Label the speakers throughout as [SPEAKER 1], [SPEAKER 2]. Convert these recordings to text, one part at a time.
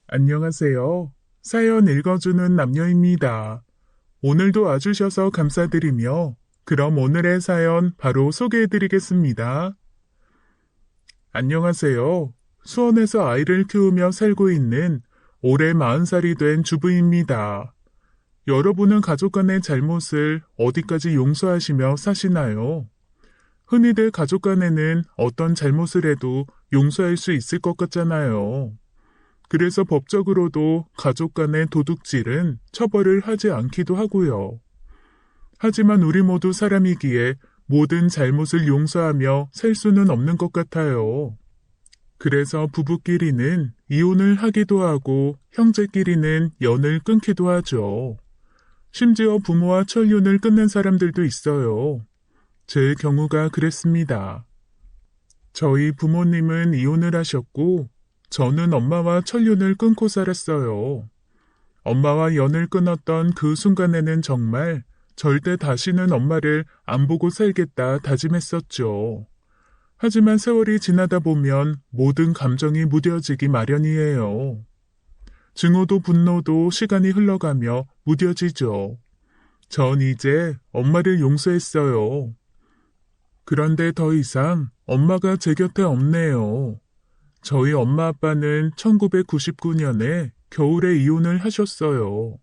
[SPEAKER 1] 안녕하세요. 사연 읽어주는 남녀입니다. 오늘도 와주셔서 감사드리며, 그럼 오늘의 사연 바로 소개해드리겠습니다. 안녕하세요. 수원에서 아이를 키우며 살고 있는 올해 40살이 된 주부입니다. 여러분은 가족 간의 잘못을 어디까지 용서하시며 사시나요? 흔히들 가족 간에는 어떤 잘못을 해도 용서할 수 있을 것 같잖아요. 그래서 법적으로도 가족 간의 도둑질은 처벌을 하지 않기도 하고요. 하지만 우리 모두 사람이기에 모든 잘못을 용서하며 살 수는 없는 것 같아요. 그래서 부부끼리는 이혼을 하기도 하고 형제끼리는 연을 끊기도 하죠. 심지어 부모와 천륜을 끊는 사람들도 있어요. 제 경우가 그랬습니다. 저희 부모님은 이혼을 하셨고 저는 엄마와 천륜을 끊고 살았어요. 엄마와 연을 끊었던 그 순간에는 정말 절대 다시는 엄마를 안 보고 살겠다 다짐했었죠. 하지만 세월이 지나다 보면 모든 감정이 무뎌지기 마련이에요. 증오도 분노도 시간이 흘러가며 무뎌지죠. 전 이제 엄마를 용서했어요. 그런데 더 이상 엄마가 제 곁에 없네요. 저희 엄마 아빠는 1999년에 겨울에 이혼을 하셨어요.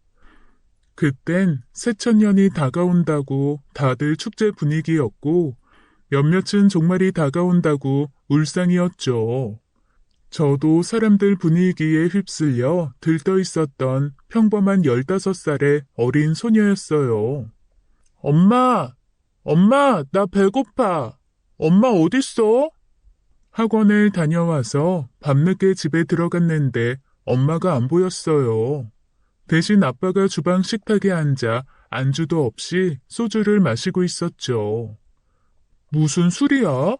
[SPEAKER 1] 그땐 새천년이 다가온다고 다들 축제 분위기였고 몇몇은 종말이 다가온다고 울상이었죠. 저도 사람들 분위기에 휩쓸려 들떠 있었던 평범한 15살의 어린 소녀였어요. 엄마! 엄마! 나 배고파! 엄마 어딨어? 학원을 다녀와서 밤늦게 집에 들어갔는데 엄마가 안 보였어요. 대신 아빠가 주방 식탁에 앉아 안주도 없이 소주를 마시고 있었죠. 무슨 술이야?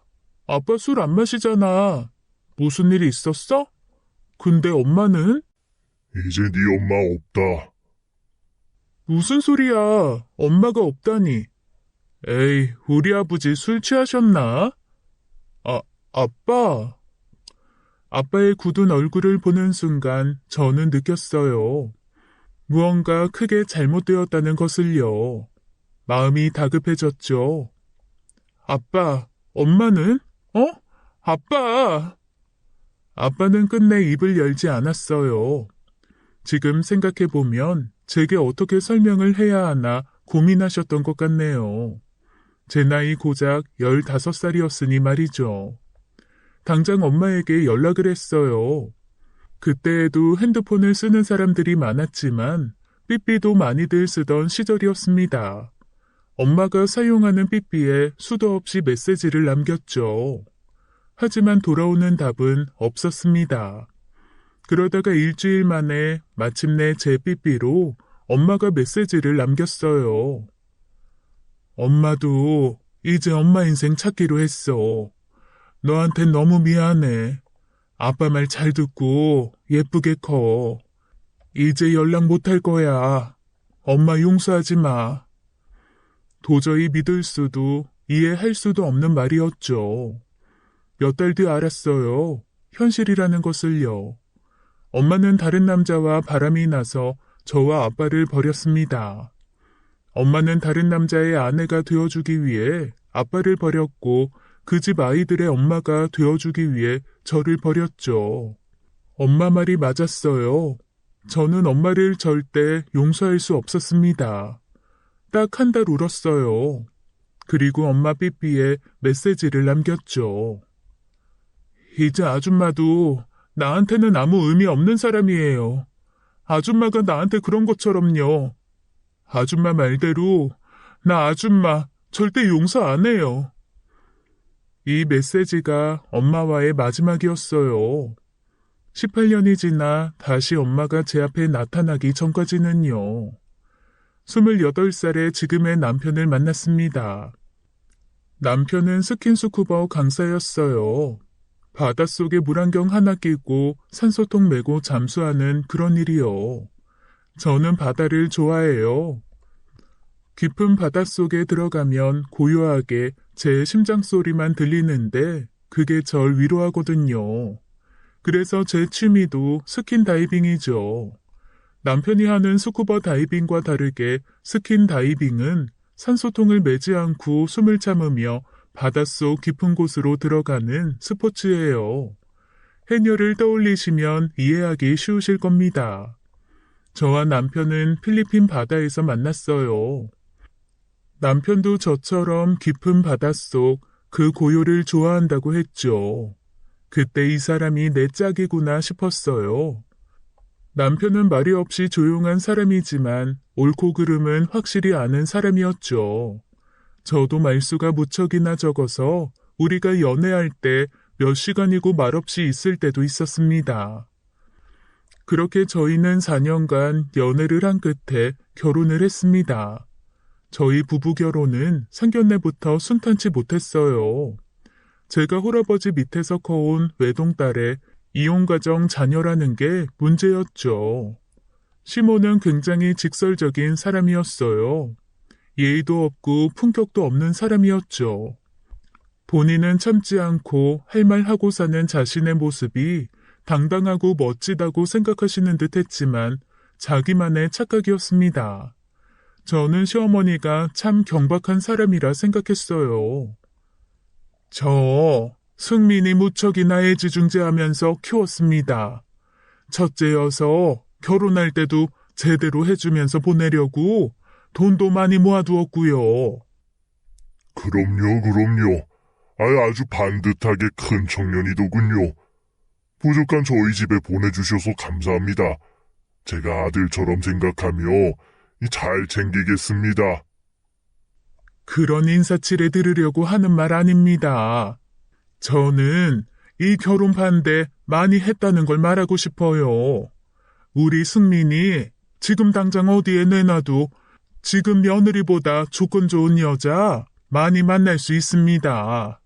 [SPEAKER 1] 아빠 술 안 마시잖아. 무슨 일 있었어? 근데 엄마는?
[SPEAKER 2] 이제 네 엄마 없다.
[SPEAKER 1] 무슨 소리야? 엄마가 없다니. 에이, 우리 아버지 술 취하셨나? 아빠. 아빠의 굳은 얼굴을 보는 순간 저는 느꼈어요. 무언가 크게 잘못되었다는 것을요. 마음이 다급해졌죠. 아빠, 엄마는? 어? 아빠! 아빠는 끝내 입을 열지 않았어요. 지금 생각해보면 제게 어떻게 설명을 해야 하나 고민하셨던 것 같네요. 제 나이 고작 15살이었으니 말이죠. 당장 엄마에게 연락을 했어요. 그때에도 핸드폰을 쓰는 사람들이 많았지만 삐삐도 많이들 쓰던 시절이었습니다. 엄마가 사용하는 삐삐에 수도 없이 메시지를 남겼죠. 하지만 돌아오는 답은 없었습니다. 그러다가 일주일 만에 마침내 제 삐삐로 엄마가 메시지를 남겼어요. 엄마도 이제 엄마 인생 찾기로 했어. 너한텐 너무 미안해. 아빠 말 잘 듣고 예쁘게 커. 이제 연락 못할 거야. 엄마 용서하지 마. 도저히 믿을 수도 이해할 수도 없는 말이었죠. 몇 달 뒤 알았어요. 현실이라는 것을요. 엄마는 다른 남자와 바람이 나서 저와 아빠를 버렸습니다. 엄마는 다른 남자의 아내가 되어주기 위해 아빠를 버렸고 그 집 아이들의 엄마가 되어주기 위해 저를 버렸죠. 엄마 말이 맞았어요. 저는 엄마를 절대 용서할 수 없었습니다. 딱 한 달 울었어요. 그리고 엄마 삐삐에 메시지를 남겼죠. 이제 아줌마도 나한테는 아무 의미 없는 사람이에요. 아줌마가 나한테 그런 것처럼요. 아줌마 말대로 나 아줌마 절대 용서 안 해요. 이 메시지가 엄마와의 마지막이었어요. 18년이 지나 다시 엄마가 제 앞에 나타나기 전까지는요. 28살의 지금의 남편을 만났습니다. 남편은 스킨스쿠버 강사였어요. 바닷속에 물안경 하나 끼고 산소통 메고 잠수하는 그런 일이요. 저는 바다를 좋아해요. 깊은 바닷속에 들어가면 고요하게 제 심장 소리만 들리는데 그게 절 위로하거든요. 그래서 제 취미도 스킨 다이빙이죠. 남편이 하는 스쿠버 다이빙과 다르게 스킨 다이빙은 산소통을 매지 않고 숨을 참으며 바닷속 깊은 곳으로 들어가는 스포츠예요. 해녀를 떠올리시면 이해하기 쉬우실 겁니다. 저와 남편은 필리핀 바다에서 만났어요. 남편도 저처럼 깊은 바닷속 그 고요를 좋아한다고 했죠. 그때 이 사람이 내 짝이구나 싶었어요. 남편은 말이 없이 조용한 사람이지만 옳고 그름은 확실히 아는 사람이었죠. 저도 말수가 무척이나 적어서 우리가 연애할 때 몇 시간이고 말없이 있을 때도 있었습니다. 그렇게 저희는 4년간 연애를 한 끝에 결혼을 했습니다. 저희 부부 결혼은 상견례부터 순탄치 못했어요. 제가 홀아버지 밑에서 커온 외동딸의 이혼가정 자녀라는 게 문제였죠. 시모는 굉장히 직설적인 사람이었어요. 예의도 없고 품격도 없는 사람이었죠. 본인은 참지 않고 할 말 하고 사는 자신의 모습이 당당하고 멋지다고 생각하시는 듯 했지만 자기만의 착각이었습니다. 저는 시어머니가 참 경박한 사람이라 생각했어요. 승민이 무척이나 애지중지하면서 키웠습니다. 첫째여서 결혼할 때도 제대로 해주면서 보내려고 돈도 많이 모아두었고요.
[SPEAKER 2] 그럼요. 아주 반듯하게 큰 청년이더군요. 부족한 저희 집에 보내주셔서 감사합니다. 제가 아들처럼 생각하며 잘 챙기겠습니다.
[SPEAKER 1] 그런 인사치레 들으려고 하는 말 아닙니다. 저는 이 결혼 반대 많이 했다는 걸 말하고 싶어요. 우리 승민이 지금 당장 어디에 내놔도 지금 며느리보다 조건 좋은 여자 많이 만날 수 있습니다.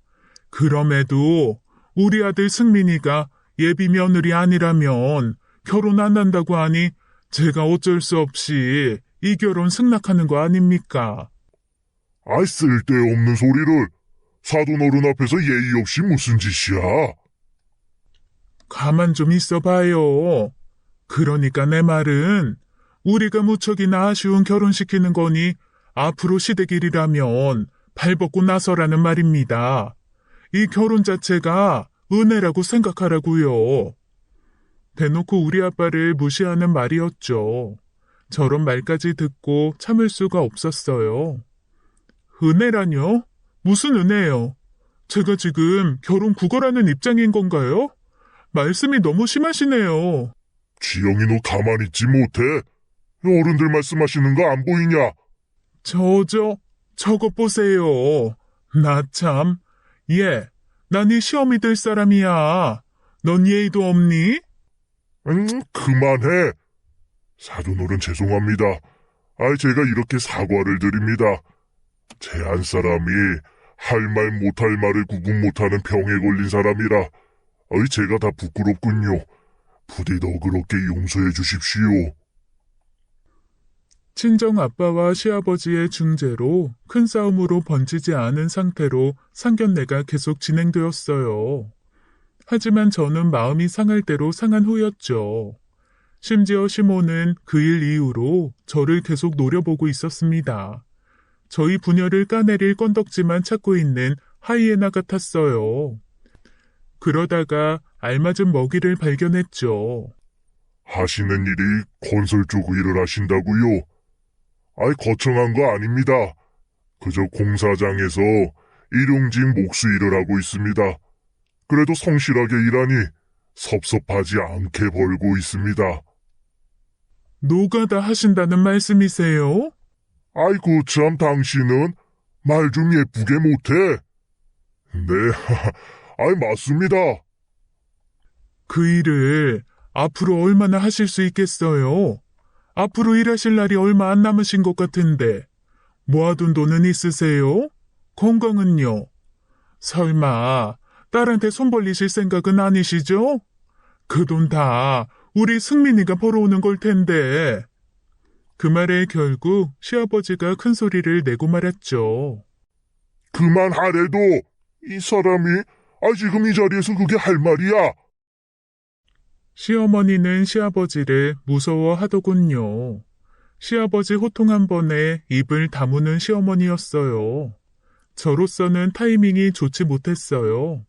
[SPEAKER 1] 그럼에도 우리 아들 승민이가 예비 며느리 아니라면 결혼 안 한다고 하니 제가 어쩔 수 없이 이 결혼 승낙하는 거 아닙니까?
[SPEAKER 2] 쓸데없는 소리를. 사돈어른 앞에서 예의 없이 무슨 짓이야?
[SPEAKER 1] 가만 좀 있어봐요. 그러니까 내 말은 우리가 무척이나 아쉬운 결혼시키는 거니 앞으로 시댁일이라면 발벗고 나서라는 말입니다. 이 결혼 자체가 은혜라고 생각하라고요. 대놓고 우리 아빠를 무시하는 말이었죠. 저런 말까지 듣고 참을 수가 없었어요. 은혜라뇨? 무슨 은혜요? 제가 지금 결혼 구걸하는 입장인 건가요? 말씀이 너무 심하시네요.
[SPEAKER 2] 지영이 너 가만히 있지 못해? 어른들 말씀하시는 거 안 보이냐?
[SPEAKER 1] 저것 보세요. 나 참. 난 이 시어미 될 사람이야. 넌 예의도 없니?
[SPEAKER 2] 그만해. 사돈어른 죄송합니다. 제가 이렇게 사과를 드립니다. 제 안 사람이 할 말 못할 말을 구분 못하는 병에 걸린 사람이라 제가 다 부끄럽군요. 부디 너그럽게 용서해 주십시오.
[SPEAKER 1] 친정 아빠와 시아버지의 중재로 큰 싸움으로 번지지 않은 상태로 상견례가 계속 진행되었어요. 하지만 저는 마음이 상할 대로 상한 후였죠. 심지어 시모는 그 일 이후로 저를 계속 노려보고 있었습니다. 저희 부녀를 까내릴 건덕지만 찾고 있는 하이에나 같았어요. 그러다가 알맞은 먹이를 발견했죠.
[SPEAKER 2] 하시는 일이 건설 쪽 일을 하신다고요? 거창한 거 아닙니다. 그저 공사장에서 일용직 목수 일을 하고 있습니다. 그래도 성실하게 일하니 섭섭하지 않게 벌고 있습니다.
[SPEAKER 1] 노가다 하신다는 말씀이세요?
[SPEAKER 2] 아이고 참 당신은 말 좀 예쁘게 못해. 네, 맞습니다.
[SPEAKER 1] 그 일을 앞으로 얼마나 하실 수 있겠어요? 앞으로 일하실 날이 얼마 안 남으신 것 같은데 모아둔 돈은 있으세요? 건강은요? 설마 딸한테 손 벌리실 생각은 아니시죠? 그 돈 다 우리 승민이가 벌어오는 걸 텐데. 그 말에 결국 시아버지가 큰 소리를 내고 말았죠.
[SPEAKER 2] 그만하래도 이 사람이 지금 이 자리에서 그게 할 말이야?
[SPEAKER 1] 시어머니는 시아버지를 무서워하더군요. 시아버지 호통 한 번에 입을 다무는 시어머니였어요. 저로서는 타이밍이 좋지 못했어요.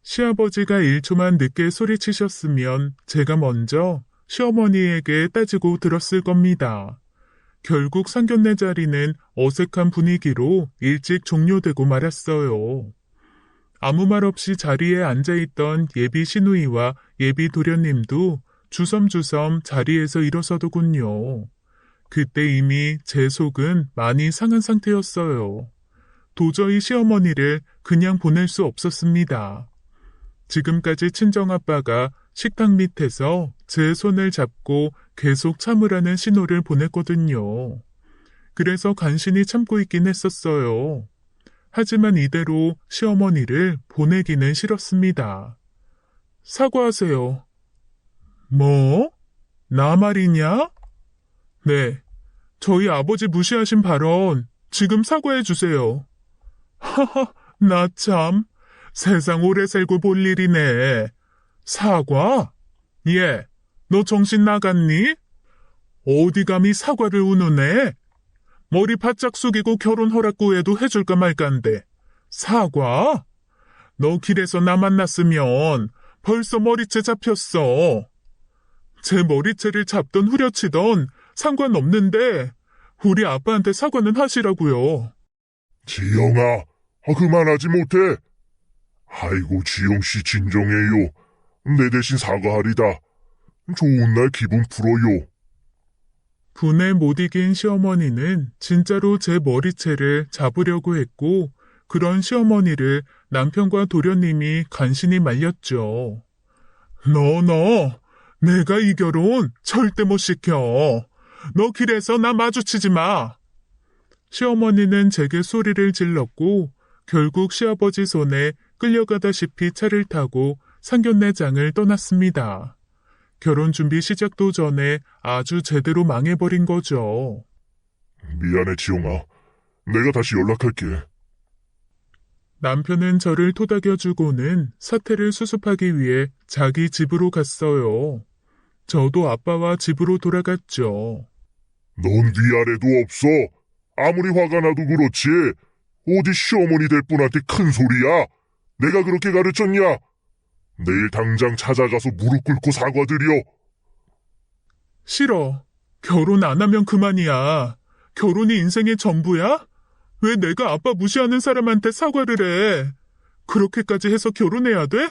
[SPEAKER 1] 시아버지가 1초만 늦게 소리치셨으면 제가 먼저 시어머니에게 따지고 들었을 겁니다. 결국 상견례 자리는 어색한 분위기로 일찍 종료되고 말았어요. 아무 말 없이 자리에 앉아있던 예비 시누이와 예비 도련님도 주섬주섬 자리에서 일어서더군요. 그때 이미 제 속은 많이 상한 상태였어요. 도저히 시어머니를 그냥 보낼 수 없었습니다. 지금까지 친정아빠가 식탁 밑에서 제 손을 잡고 계속 참으라는 신호를 보냈거든요. 그래서 간신히 참고 있긴 했었어요. 하지만 이대로 시어머니를 보내기는 싫었습니다. 사과하세요. 뭐? 나 말이냐? 네, 저희 아버지 무시하신 발언 지금 사과해 주세요. 하하, 나 참. 세상 오래 살고 볼 일이네. 사과? 예, 너 정신 나갔니? 어디 감히 사과를 우누네? 머리 바짝 숙이고 결혼 허락 구해도 해줄까 말까인데. 사과? 너 길에서 나 만났으면 벌써 머리채 잡혔어. 제 머리채를 잡던 후려치던 상관없는데 우리 아빠한테 사과는 하시라고요.
[SPEAKER 2] 지영아, 그만하지 못해. 아이고, 지영씨 진정해요. 내 대신 사과하리다. 좋은 날 기분 풀어요.
[SPEAKER 1] 분에 못 이긴 시어머니는 진짜로 제 머리채를 잡으려고 했고 그런 시어머니를 남편과 도련님이 간신히 말렸죠. 너, 내가 이 결혼 절대 못 시켜. 너 길에서 나 마주치지 마. 시어머니는 제게 소리를 질렀고 결국 시아버지 손에 끌려가다시피 차를 타고 상견례장을 떠났습니다. 결혼 준비 시작도 전에 아주 제대로 망해버린 거죠.
[SPEAKER 2] 미안해, 지영아. 내가 다시 연락할게.
[SPEAKER 1] 남편은 저를 토닥여주고는 사태를 수습하기 위해 자기 집으로 갔어요. 저도 아빠와 집으로 돌아갔죠.
[SPEAKER 2] 넌 위아래도 없어. 아무리 화가 나도 그렇지. 어디 시어머니 될 분한테 큰 소리야. 내가 그렇게 가르쳤냐? 내일 당장 찾아가서 무릎 꿇고 사과드려.
[SPEAKER 1] 싫어. 결혼 안 하면 그만이야. 결혼이 인생의 전부야? 왜 내가 아빠 무시하는 사람한테 사과를 해? 그렇게까지 해서 결혼해야 돼?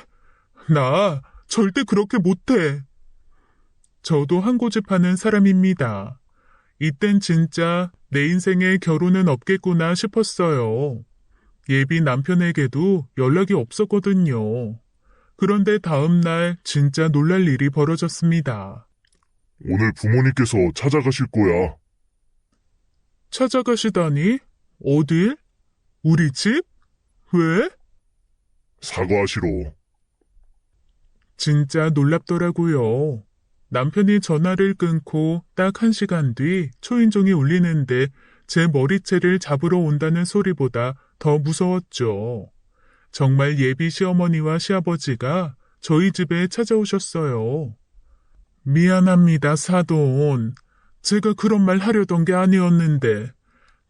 [SPEAKER 1] 나 절대 그렇게 못해. 저도 한 고집하는 사람입니다. 이땐 진짜 내 인생에 결혼은 없겠구나 싶었어요. 예비 남편에게도 연락이 없었거든요. 그런데 다음 날 진짜 놀랄 일이 벌어졌습니다.
[SPEAKER 2] 오늘 부모님께서 찾아가실 거야.
[SPEAKER 1] 찾아가시다니? 어딜? 우리 집? 왜?
[SPEAKER 2] 사과하시러.
[SPEAKER 1] 진짜 놀랍더라고요. 남편이 전화를 끊고 딱 1시간 뒤 초인종이 울리는데 제 머리채를 잡으러 온다는 소리보다 더 무서웠죠. 정말 예비 시어머니와 시아버지가 저희 집에 찾아오셨어요. 미안합니다, 사돈. 제가 그런 말 하려던 게 아니었는데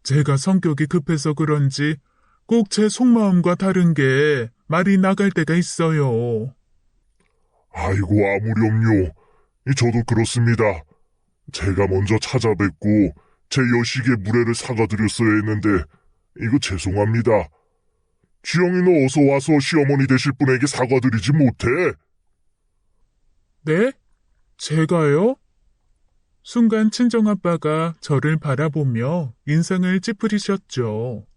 [SPEAKER 1] 제가 성격이 급해서 그런지 꼭 제 속마음과 다른 게 말이 나갈 때가 있어요.
[SPEAKER 2] 아이고, 아무렴요. 저도 그렇습니다. 제가 먼저 찾아뵙고 제 여식의 무례를 사과드렸어야 했는데 이거 죄송합니다. 지영이는 어서 와서 시어머니 되실 분에게 사과드리지 못해.
[SPEAKER 1] 네? 제가요? 순간 친정아빠가 저를 바라보며 인상을 찌푸리셨죠.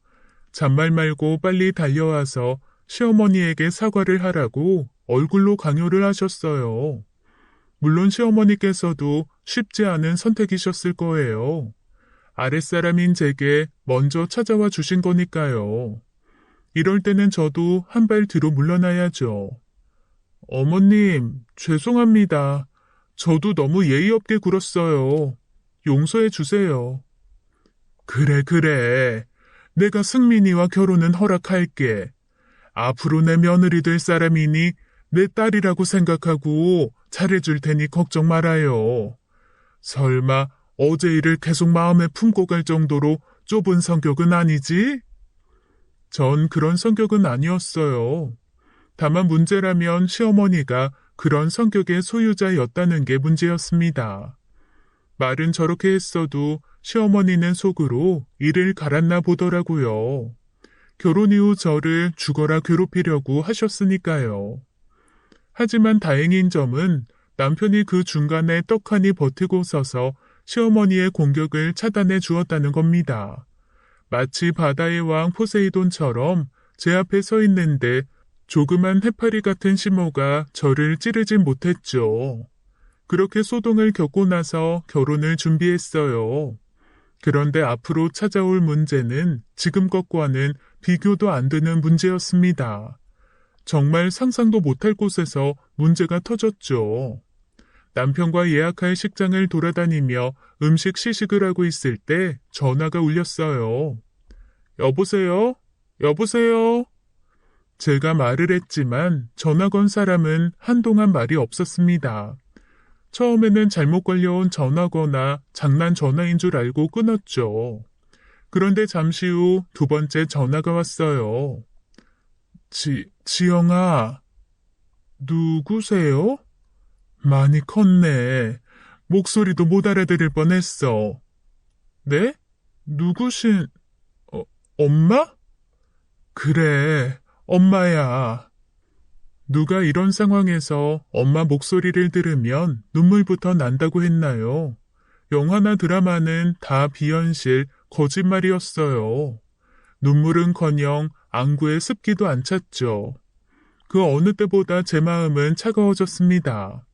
[SPEAKER 1] 잔말 말고 빨리 달려와서 시어머니에게 사과를 하라고 얼굴로 강요를 하셨어요. 물론 시어머니께서도 쉽지 않은 선택이셨을 거예요. 아랫사람인 제게 먼저 찾아와 주신 거니까요. 이럴 때는 저도 한 발 뒤로 물러나야죠. 어머님, 죄송합니다. 저도 너무 예의 없게 굴었어요. 용서해 주세요. 그래. 내가 승민이와 결혼은 허락할게. 앞으로 내 며느리 될 사람이니 내 딸이라고 생각하고 잘해줄 테니 걱정 말아요. 설마 어제 일을 계속 마음에 품고 갈 정도로 좁은 성격은 아니지? 전 그런 성격은 아니었어요. 다만 문제라면 시어머니가 그런 성격의 소유자였다는 게 문제였습니다. 말은 저렇게 했어도 시어머니는 속으로 이를 갈았나 보더라고요. 결혼 이후 저를 죽어라 괴롭히려고 하셨으니까요. 하지만 다행인 점은 남편이 그 중간에 떡하니 버티고 서서 시어머니의 공격을 차단해 주었다는 겁니다. 마치 바다의 왕 포세이돈처럼 제 앞에 서 있는데 조그만 해파리 같은 시모가 저를 찌르진 못했죠. 그렇게 소동을 겪고 나서 결혼을 준비했어요. 그런데 앞으로 찾아올 문제는 지금 것과는 비교도 안 되는 문제였습니다. 정말 상상도 못할 곳에서 문제가 터졌죠. 남편과 예약할 식장을 돌아다니며 음식 시식을 하고 있을 때 전화가 울렸어요. 여보세요? 여보세요? 제가 말을 했지만 전화 건 사람은 한동안 말이 없었습니다. 처음에는 잘못 걸려온 전화거나 장난 전화인 줄 알고 끊었죠. 그런데 잠시 후 두 번째 전화가 왔어요. 지영아, 누구세요? 많이 컸네. 목소리도 못 알아들을 뻔했어. 네? 누구신, 엄마? 그래, 엄마야. 누가 이런 상황에서 엄마 목소리를 들으면 눈물부터 난다고 했나요? 영화나 드라마는 다 비현실, 거짓말이었어요. 눈물은커녕 안구에 습기도 안 찼죠. 그 어느 때보다 제 마음은 차가워졌습니다.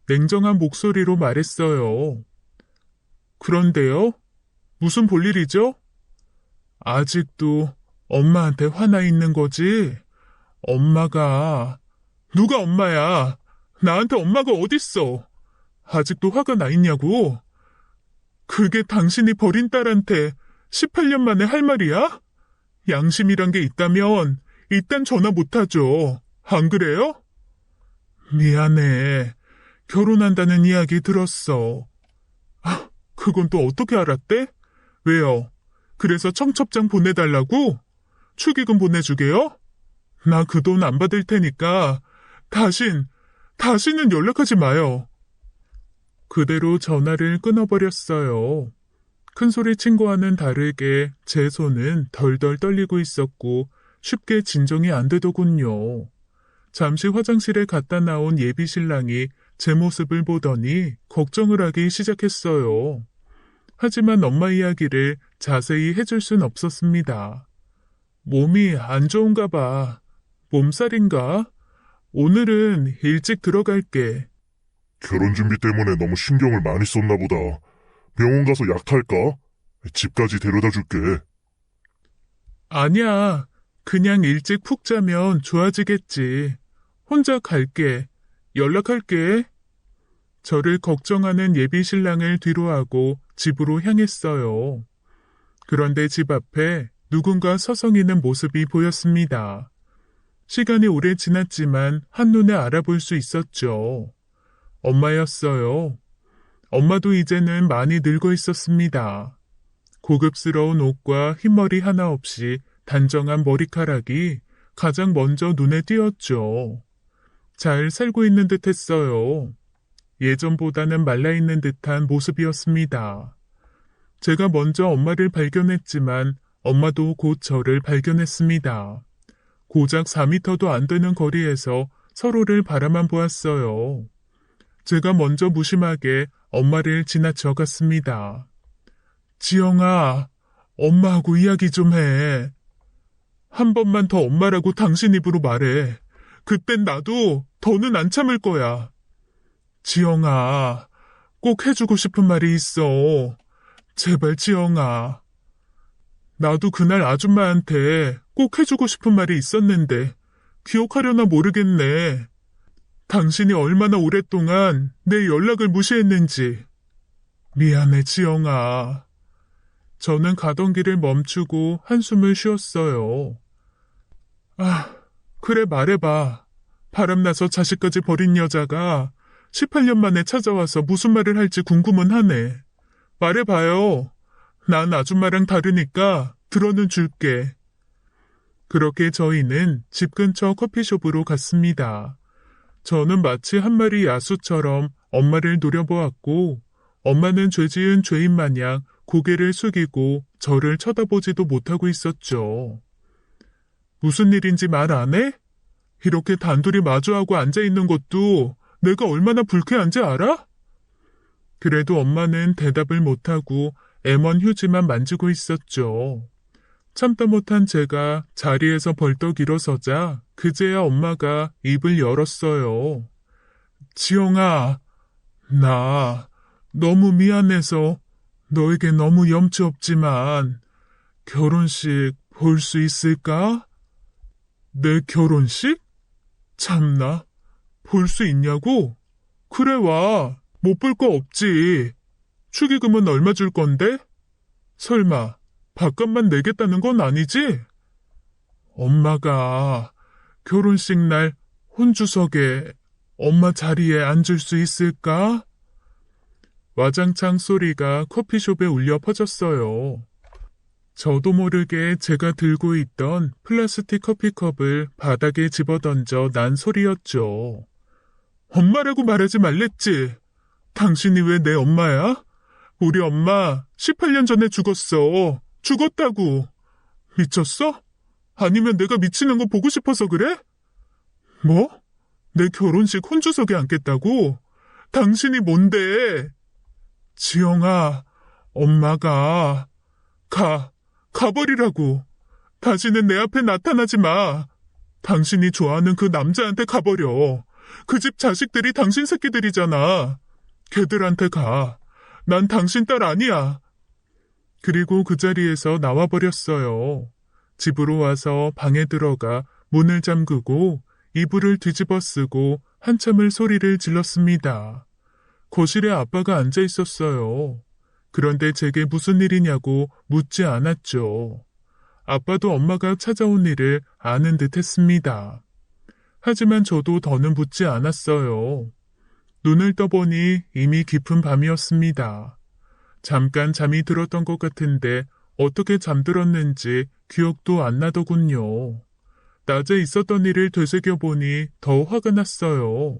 [SPEAKER 1] 냉정한 목소리로 말했어요. 그런데요? 무슨 볼일이죠? 아직도 엄마한테 화나 있는 거지? 엄마가... 누가 엄마야? 나한테 엄마가 어딨어? 아직도 화가 나 있냐고? 그게 당신이 버린 딸한테 18년 만에 할 말이야? 양심이란 게 있다면 일단 전화 못하죠. 안 그래요? 미안해. 결혼한다는 이야기 들었어. 아, 그건 또 어떻게 알았대? 왜요? 그래서 청첩장 보내달라고? 축의금 보내주게요? 나 그 돈 안 받을 테니까 다시는 연락하지 마요. 그대로 전화를 끊어버렸어요. 큰소리 친 거와는 다르게 제 손은 덜덜 떨리고 있었고 쉽게 진정이 안 되더군요. 잠시 화장실에 갔다 나온 예비 신랑이 제 모습을 보더니 걱정을 하기 시작했어요. 하지만 엄마 이야기를 자세히 해줄 순 없었습니다. 몸이 안 좋은가 봐. 몸살인가? 오늘은 일찍 들어갈게.
[SPEAKER 2] 결혼 준비 때문에 너무 신경을 많이 썼나 보다. 병원 가서 약 탈까? 집까지 데려다 줄게.
[SPEAKER 1] 아니야. 그냥 일찍 푹 자면 좋아지겠지. 혼자 갈게. 연락할게. 저를 걱정하는 예비 신랑을 뒤로하고 집으로 향했어요. 그런데 집 앞에 누군가 서성이는 모습이 보였습니다. 시간이 오래 지났지만 한눈에 알아볼 수 있었죠. 엄마였어요. 엄마도 이제는 많이 늙어 있었습니다. 고급스러운 옷과 흰머리 하나 없이 단정한 머리카락이 가장 먼저 눈에 띄었죠. 잘 살고 있는 듯 했어요. 예전보다는 말라있는 듯한 모습이었습니다. 제가 먼저 엄마를 발견했지만 엄마도 곧 저를 발견했습니다. 고작 4미터도 안 되는 거리에서 서로를 바라만 보았어요. 제가 먼저 무심하게 엄마를 지나쳐 갔습니다. 지영아, 엄마하고 이야기 좀 해. 한 번만 더 엄마라고 당신 입으로 말해. 그땐 나도 더는 안 참을 거야. 지영아, 꼭 해주고 싶은 말이 있어. 제발 지영아. 나도 그날 아줌마한테 꼭 해주고 싶은 말이 있었는데 기억하려나 모르겠네. 당신이 얼마나 오랫동안 내 연락을 무시했는지. 미안해, 지영아. 저는 가던 길을 멈추고 한숨을 쉬었어요. 아, 그래 말해봐. 바람나서 자식까지 버린 여자가 18년 만에 찾아와서 무슨 말을 할지 궁금은 하네. 말해봐요. 난 아줌마랑 다르니까 들어는 줄게. 그렇게 저희는 집 근처 커피숍으로 갔습니다. 저는 마치 한 마리 야수처럼 엄마를 노려보았고, 엄마는 죄지은 죄인 마냥 고개를 숙이고 저를 쳐다보지도 못하고 있었죠. 무슨 일인지 말 안 해? 이렇게 단둘이 마주하고 앉아있는 것도 내가 얼마나 불쾌한지 알아? 그래도 엄마는 대답을 못하고 M1 휴지만 만지고 있었죠. 참다 못한 제가 자리에서 벌떡 일어서자 그제야 엄마가 입을 열었어요. 지영아, 나 너무 미안해서 너에게 너무 염치 없지만 결혼식 볼 수 있을까? 내 결혼식? 참나, 볼 수 있냐고? 그래 와, 못 볼 거 없지. 축의금은 얼마 줄 건데? 설마 밥값만 내겠다는 건 아니지? 엄마가 결혼식 날 혼주석에 엄마 자리에 앉을 수 있을까? 와장창 소리가 커피숍에 울려 퍼졌어요. 저도 모르게 제가 들고 있던 플라스틱 커피컵을 바닥에 집어던져 난 소리였죠. 엄마라고 말하지 말랬지. 당신이 왜 내 엄마야? 우리 엄마 18년 전에 죽었어. 죽었다고. 미쳤어? 아니면 내가 미치는 거 보고 싶어서 그래? 뭐? 내 결혼식 혼주석에 앉겠다고? 당신이 뭔데? 지영아, 엄마가 가버리라고. 다시는 내 앞에 나타나지 마. 당신이 좋아하는 그 남자한테 가버려. 그 집 자식들이 당신 새끼들이잖아. 걔들한테 가. 난 당신 딸 아니야. 그리고 그 자리에서 나와버렸어요. 집으로 와서 방에 들어가 문을 잠그고 이불을 뒤집어 쓰고 한참을 소리를 질렀습니다. 거실에 아빠가 앉아 있었어요. 그런데 제게 무슨 일이냐고 묻지 않았죠. 아빠도 엄마가 찾아온 일을 아는 듯 했습니다. 하지만 저도 더는 묻지 않았어요. 눈을 떠보니 이미 깊은 밤이었습니다. 잠깐 잠이 들었던 것 같은데 어떻게 잠들었는지 기억도 안 나더군요. 낮에 있었던 일을 되새겨보니 더 화가 났어요.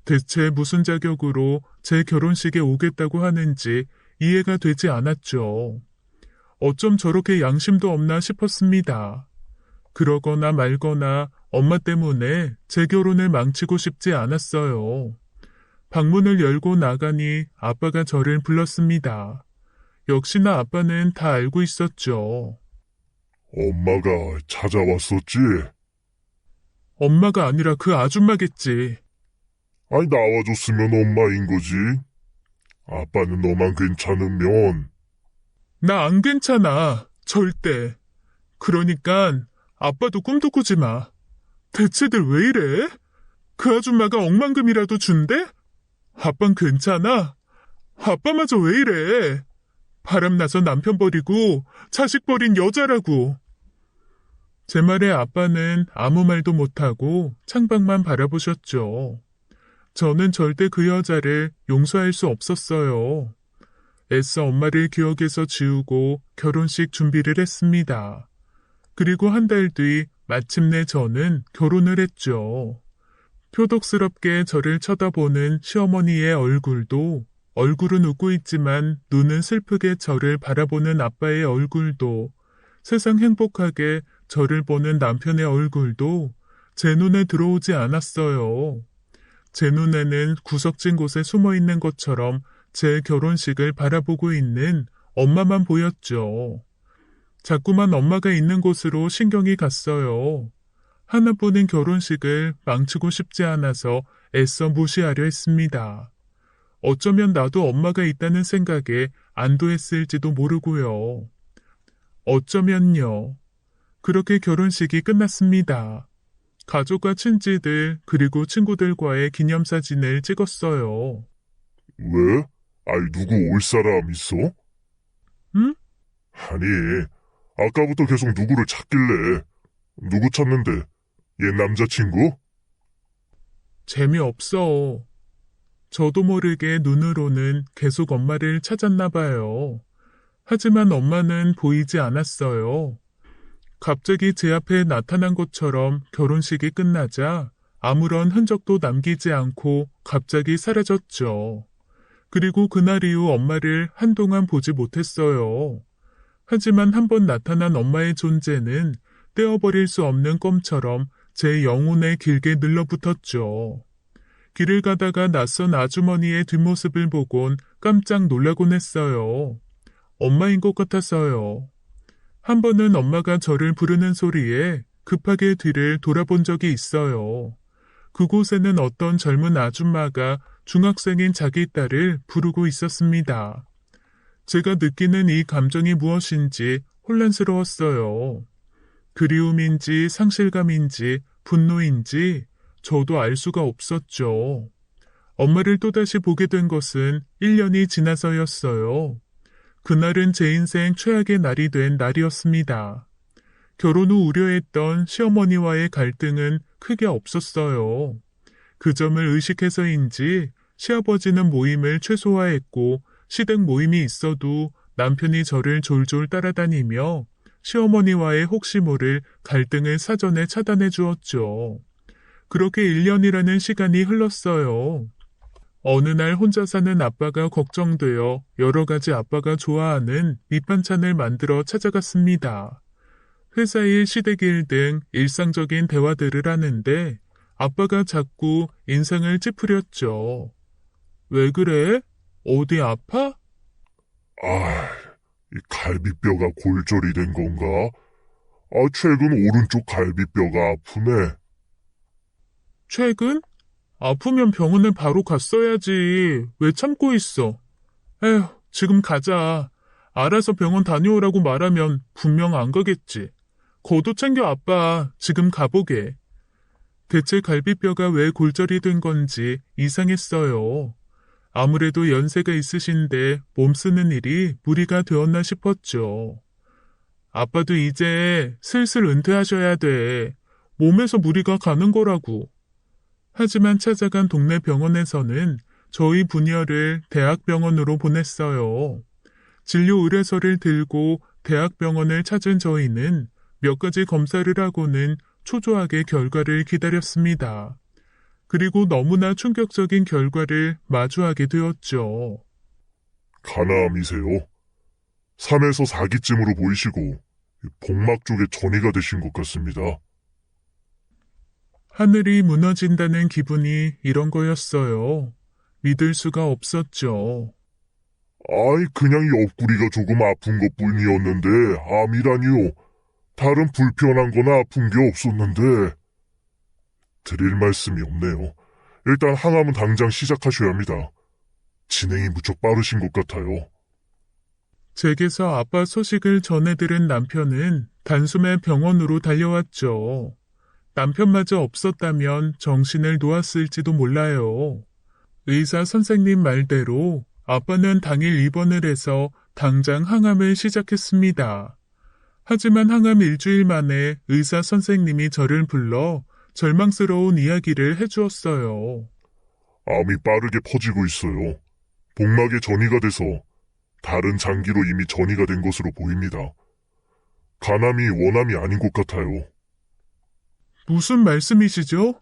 [SPEAKER 1] 대체 무슨 자격으로 제 결혼식에 오겠다고 하는지 이해가 되지 않았죠. 어쩜 저렇게 양심도 없나 싶었습니다. 그러거나 말거나 엄마 때문에 제 결혼을 망치고 싶지 않았어요. 방문을 열고 나가니 아빠가 저를 불렀습니다. 역시나 아빠는 다 알고 있었죠.
[SPEAKER 2] 엄마가 찾아왔었지?
[SPEAKER 1] 엄마가 아니라 그 아줌마겠지.
[SPEAKER 2] 아니, 나와줬으면 엄마인 거지. 아빠는 너만 괜찮으면.
[SPEAKER 1] 나 안 괜찮아. 절대. 그러니까 아빠도 꿈도 꾸지 마. 대체들 왜 이래? 그 아줌마가 억만금이라도 준대? 아빤 괜찮아? 아빠마저 왜 이래? 바람나서 남편 버리고 자식 버린 여자라고. 제 말에 아빠는 아무 말도 못하고 창밖만 바라보셨죠. 저는 절대 그 여자를 용서할 수 없었어요. 애써 엄마를 기억에서 지우고 결혼식 준비를 했습니다. 그리고 한 달 뒤 마침내 저는 결혼을 했죠. 표독스럽게 저를 쳐다보는 시어머니의 얼굴은 웃고 있지만 눈은 슬프게 저를 바라보는 아빠의 얼굴도 세상 행복하게 저를 보는 남편의 얼굴도 제 눈에 들어오지 않았어요. 제 눈에는 구석진 곳에 숨어 있는 것처럼 제 결혼식을 바라보고 있는 엄마만 보였죠. 자꾸만 엄마가 있는 곳으로 신경이 갔어요. 하나뿐인 결혼식을 망치고 싶지 않아서 애써 무시하려 했습니다. 어쩌면 나도 엄마가 있다는 생각에 안도했을지도 모르고요. 어쩌면요. 그렇게 결혼식이 끝났습니다. 가족과 친지들 그리고 친구들과의 기념사진을 찍었어요.
[SPEAKER 2] 왜? 아이, 누구 올 사람 있어?
[SPEAKER 1] 응?
[SPEAKER 2] 아니, 아까부터 계속 누구를 찾길래. 누구 찾는데? 옛 남자친구?
[SPEAKER 1] 재미없어. 저도 모르게 눈으로는 계속 엄마를 찾았나 봐요. 하지만 엄마는 보이지 않았어요. 갑자기 제 앞에 나타난 것처럼 결혼식이 끝나자 아무런 흔적도 남기지 않고 갑자기 사라졌죠. 그리고 그날 이후 엄마를 한동안 보지 못했어요. 하지만 한번 나타난 엄마의 존재는 떼어버릴 수 없는 껌처럼 제 영혼에 길게 늘러붙었죠. 길을 가다가 낯선 아주머니의 뒷모습을 보곤 깜짝 놀라곤 했어요. 엄마인 것 같아서요. 한 번은 엄마가 저를 부르는 소리에 급하게 뒤를 돌아본 적이 있어요. 그곳에는 어떤 젊은 아줌마가 중학생인 자기 딸을 부르고 있었습니다. 제가 느끼는 이 감정이 무엇인지 혼란스러웠어요. 그리움인지 상실감인지 분노인지 저도 알 수가 없었죠. 엄마를 또다시 보게 된 것은 1년이 지나서였어요. 그날은 제 인생 최악의 날이 된 날이었습니다. 결혼 후 우려했던 시어머니와의 갈등은 크게 없었어요. 그 점을 의식해서인지 시아버지는 모임을 최소화했고 시댁 모임이 있어도 남편이 저를 졸졸 따라다니며 시어머니와의 혹시 모를 갈등을 사전에 차단해 주었죠. 그렇게 1년이라는 시간이 흘렀어요. 어느 날 혼자 사는 아빠가 걱정되어 여러 가지 아빠가 좋아하는 밑반찬을 만들어 찾아갔습니다. 회사 일, 시댁 일 등 일상적인 대화들을 하는데 아빠가 자꾸 인상을 찌푸렸죠. 왜 그래? 어디 아파?
[SPEAKER 2] 아, 이 갈비뼈가 골절이 된 건가? 최근 오른쪽 갈비뼈가 아프네.
[SPEAKER 1] 최근? 아프면 병원에 바로 갔어야지. 왜 참고 있어? 에휴, 지금 가자. 알아서 병원 다녀오라고 말하면 분명 안 가겠지. 겉옷 챙겨 아빠. 지금 가보게. 대체 갈비뼈가 왜 골절이 된 건지 이상했어요. 아무래도 연세가 있으신데 몸 쓰는 일이 무리가 되었나 싶었죠. 아빠도 이제 슬슬 은퇴하셔야 돼. 몸에서 무리가 가는 거라고. 하지만 찾아간 동네 병원에서는 저희 부녀를 대학병원으로 보냈어요. 진료 의뢰서를 들고 대학병원을 찾은 저희는 몇 가지 검사를 하고는 초조하게 결과를 기다렸습니다. 그리고 너무나 충격적인 결과를 마주하게 되었죠.
[SPEAKER 2] 간암이세요? 3에서 4기쯤으로 보이시고 복막 쪽에 전이가 되신 것 같습니다.
[SPEAKER 1] 하늘이 무너진다는 기분이 이런 거였어요. 믿을 수가 없었죠.
[SPEAKER 2] 그냥 옆구리가 조금 아픈 것뿐이었는데 암이라니요. 다른 불편한 거나 아픈 게 없었는데. 드릴 말씀이 없네요. 일단 항암은 당장 시작하셔야 합니다. 진행이 무척 빠르신 것 같아요.
[SPEAKER 1] 제게서 아빠 소식을 전해들은 남편은 단숨에 병원으로 달려왔죠. 남편마저 없었다면 정신을 놓았을지도 몰라요. 의사 선생님 말대로 아빠는 당일 입원을 해서 당장 항암을 시작했습니다. 하지만 항암 일주일 만에 의사 선생님이 저를 불러 절망스러운 이야기를 해주었어요.
[SPEAKER 2] 암이 빠르게 퍼지고 있어요. 복막에 전이가 돼서 다른 장기로 이미 전이가 된 것으로 보입니다. 간암이 원암이 아닌 것 같아요.
[SPEAKER 1] 무슨 말씀이시죠?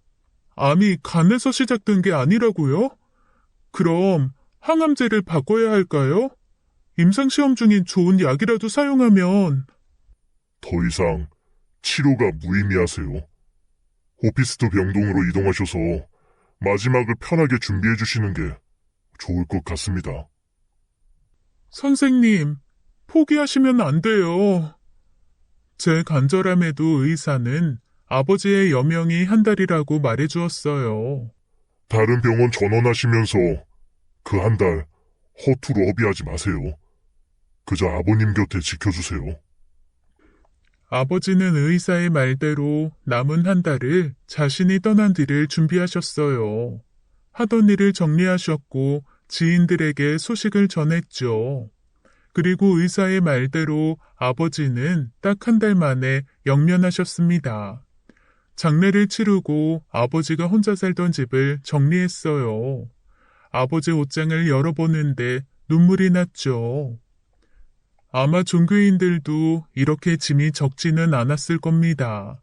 [SPEAKER 1] 암이 간에서 시작된 게 아니라고요? 그럼 항암제를 바꿔야 할까요? 임상시험 중인 좋은 약이라도 사용하면...
[SPEAKER 2] 더 이상 치료가 무의미하세요. 오피스트 병동으로 이동하셔서 마지막을 편하게 준비해 주시는 게 좋을 것 같습니다.
[SPEAKER 1] 선생님, 포기하시면 안 돼요. 제 간절함에도 의사는 아버지의 여명이 한 달이라고 말해주었어요.
[SPEAKER 2] 다른 병원 전원하시면서 그 한 달 허투루 허비하지 마세요. 그저 아버님 곁에 지켜주세요.
[SPEAKER 1] 아버지는 의사의 말대로 남은 한 달을 자신이 떠난 뒤를 준비하셨어요. 하던 일을 정리하셨고 지인들에게 소식을 전했죠. 그리고 의사의 말대로 아버지는 딱 한 달 만에 영면하셨습니다. 장례를 치르고 아버지가 혼자 살던 집을 정리했어요. 아버지 옷장을 열어보는데 눈물이 났죠. 아마 종교인들도 이렇게 짐이 적지는 않았을 겁니다.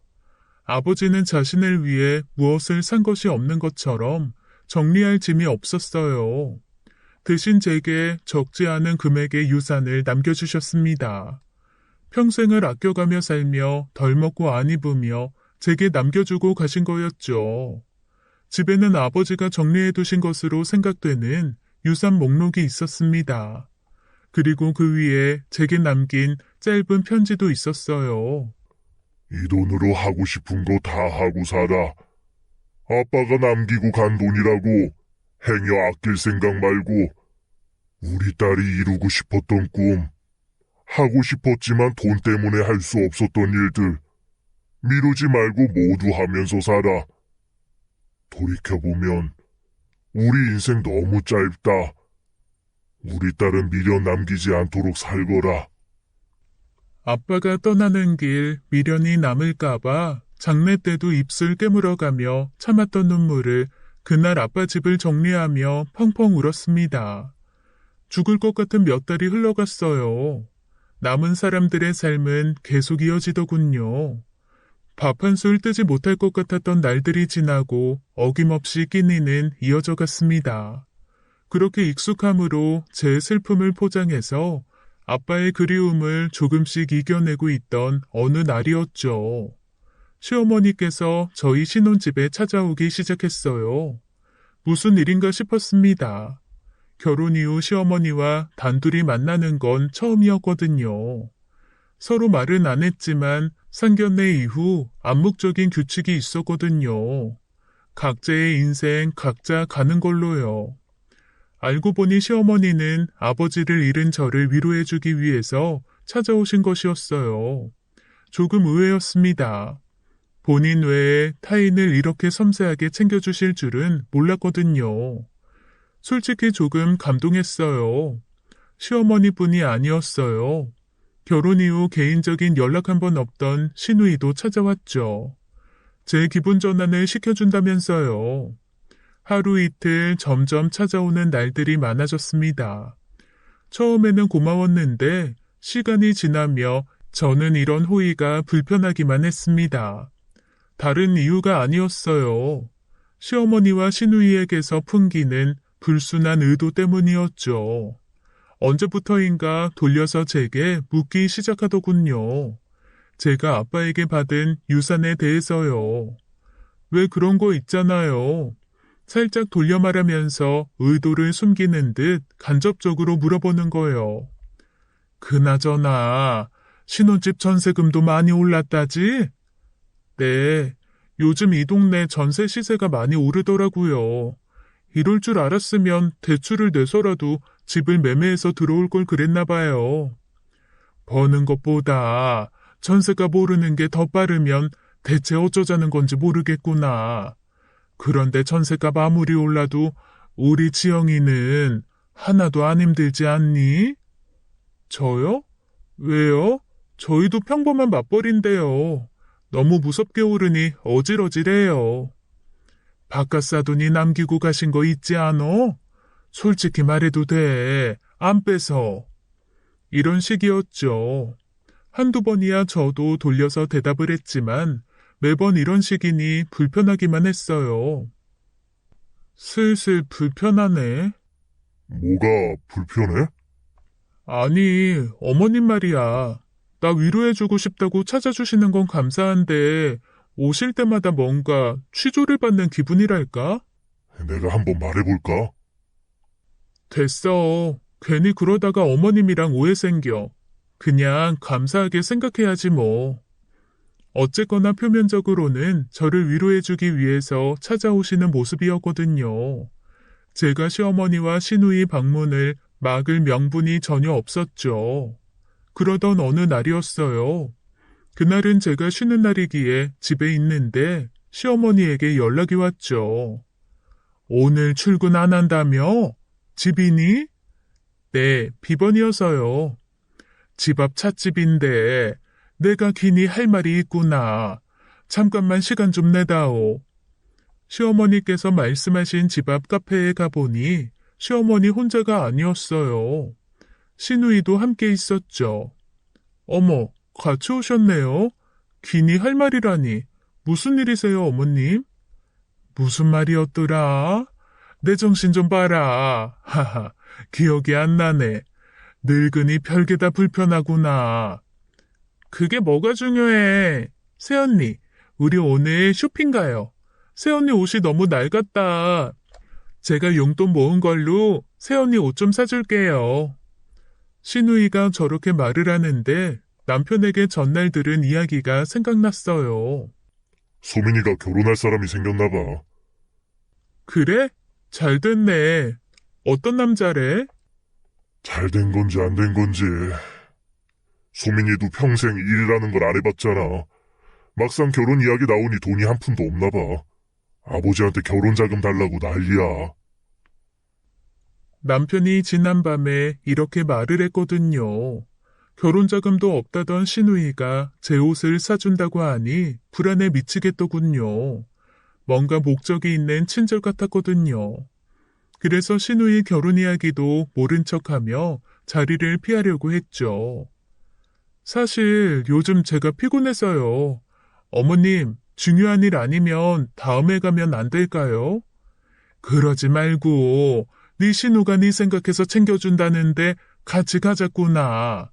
[SPEAKER 1] 아버지는 자신을 위해 무엇을 산 것이 없는 것처럼 정리할 짐이 없었어요. 대신 제게 적지 않은 금액의 유산을 남겨주셨습니다. 평생을 아껴가며 살며 덜 먹고 안 입으며 제게 남겨주고 가신 거였죠. 집에는 아버지가 정리해 두신 것으로 생각되는 유산 목록이 있었습니다. 그리고 그 위에 제게 남긴 짧은 편지도 있었어요.
[SPEAKER 2] 이 돈으로 하고 싶은 거 다 하고 살아. 아빠가 남기고 간 돈이라고 행여 아낄 생각 말고 우리 딸이 이루고 싶었던 꿈, 하고 싶었지만 돈 때문에 할 수 없었던 일들 미루지 말고 모두 하면서 살아. 돌이켜보면 우리 인생 너무 짧다. 우리 딸은 미련 남기지 않도록 살거라.
[SPEAKER 1] 아빠가 떠나는 길 미련이 남을까봐 장례 때도 입술 깨물어가며 참았던 눈물을 그날 아빠 집을 정리하며 펑펑 울었습니다. 죽을 것 같은 몇 달이 흘러갔어요. 남은 사람들의 삶은 계속 이어지더군요. 밥 한 술 뜨지 못할 것 같았던 날들이 지나고 어김없이 끼니는 이어져 갔습니다. 그렇게 익숙함으로 제 슬픔을 포장해서 아빠의 그리움을 조금씩 이겨내고 있던 어느 날이었죠. 시어머니께서 저희 신혼집에 찾아오기 시작했어요. 무슨 일인가 싶었습니다. 결혼 이후 시어머니와 단둘이 만나는 건 처음이었거든요. 서로 말은 안 했지만 상견례 이후 암묵적인 규칙이 있었거든요. 각자의 인생 각자 가는 걸로요. 알고 보니 시어머니는 아버지를 잃은 저를 위로해주기 위해서 찾아오신 것이었어요. 조금 의외였습니다. 본인 외에 타인을 이렇게 섬세하게 챙겨주실 줄은 몰랐거든요. 솔직히 조금 감동했어요. 시어머니뿐이 아니었어요. 결혼 이후 개인적인 연락 한 번 없던 시누이도 찾아왔죠. 제 기분 전환을 시켜준다면서요. 하루 이틀 점점 찾아오는 날들이 많아졌습니다. 처음에는 고마웠는데 시간이 지나며 저는 이런 호의가 불편하기만 했습니다. 다른 이유가 아니었어요. 시어머니와 시누이에게서 풍기는 불순한 의도 때문이었죠. 언제부터인가 돌려서 제게 묻기 시작하더군요. 제가 아빠에게 받은 유산에 대해서요. 왜 그런 거 있잖아요. 살짝 돌려 말하면서 의도를 숨기는 듯 간접적으로 물어보는 거요. 그나저나 신혼집 전세금도 많이 올랐다지? 네, 요즘 이 동네 전세 시세가 많이 오르더라고요. 이럴 줄 알았으면 대출을 내서라도 집을 매매해서 들어올 걸 그랬나 봐요. 버는 것보다 전세값 오르는 게 더 빠르면 대체 어쩌자는 건지 모르겠구나. 그런데 전세값 아무리 올라도 우리 지영이는 하나도 안 힘들지 않니? 저요? 왜요? 저희도 평범한 맞벌인데요. 너무 무섭게 오르니 어질어질해요. 바깥 사돈이 남기고 가신 거 있지 않어? 솔직히 말해도 돼. 안 빼서. 이런 식이었죠. 한두 번이야 저도 돌려서 대답을 했지만 매번 이런 식이니 불편하기만 했어요. 슬슬 불편하네.
[SPEAKER 2] 뭐가 불편해?
[SPEAKER 1] 아니, 어머님 말이야. 나 위로해주고 싶다고 찾아주시는 건 감사한데 오실 때마다 뭔가 취조를 받는 기분이랄까?
[SPEAKER 2] 내가 한번 말해볼까?
[SPEAKER 1] 됐어. 괜히 그러다가 어머님이랑 오해 생겨. 그냥 감사하게 생각해야지 뭐. 어쨌거나 표면적으로는 저를 위로해주기 위해서 찾아오시는 모습이었거든요. 제가 시어머니와 시누이 방문을 막을 명분이 전혀 없었죠. 그러던 어느 날이었어요. 그날은 제가 쉬는 날이기에 집에 있는데 시어머니에게 연락이 왔죠. 오늘 출근 안 한다며? 집이니? 네, 비번이어서요. 집 앞 찻집인데 내가 기니 할 말이 있구나. 잠깐만 시간 좀 내다오. 시어머니께서 말씀하신 집 앞 카페에 가보니 시어머니 혼자가 아니었어요. 시누이도 함께 있었죠. 어머, 같이 오셨네요. 기니 할 말이라니. 무슨 일이세요, 어머님? 무슨 말이었더라? 내 정신 좀 봐라. 하하, 기억이 안 나네. 늙으니 별게 다 불편하구나. 그게 뭐가 중요해? 새언니, 우리 오늘 쇼핑 가요. 새언니 옷이 너무 낡았다. 제가 용돈 모은 걸로 새언니 옷 좀 사줄게요. 시누이가 저렇게 말을 하는데 남편에게 전날 들은 이야기가 생각났어요.
[SPEAKER 2] 소민이가 결혼할 사람이 생겼나 봐.
[SPEAKER 1] 그래? 잘 됐네. 어떤 남자래?
[SPEAKER 2] 잘 된 건지 안 된 건지. 소민이도 평생 일이라는 걸 안 해봤잖아. 막상 결혼 이야기 나오니 돈이 한 푼도 없나 봐. 아버지한테 결혼 자금 달라고 난리야.
[SPEAKER 1] 남편이 지난밤에 이렇게 말을 했거든요. 결혼 자금도 없다던 시누이가 제 옷을 사준다고 하니 불안에 미치겠더군요. 뭔가 목적이 있는 친절 같았거든요. 그래서 시누이 결혼 이야기도 모른 척하며 자리를 피하려고 했죠. 사실 요즘 제가 피곤해서요. 어머님, 중요한 일 아니면 다음에 가면 안 될까요? 그러지 말고 네 신우가 네 생각해서 챙겨준다는데 같이 가자꾸나.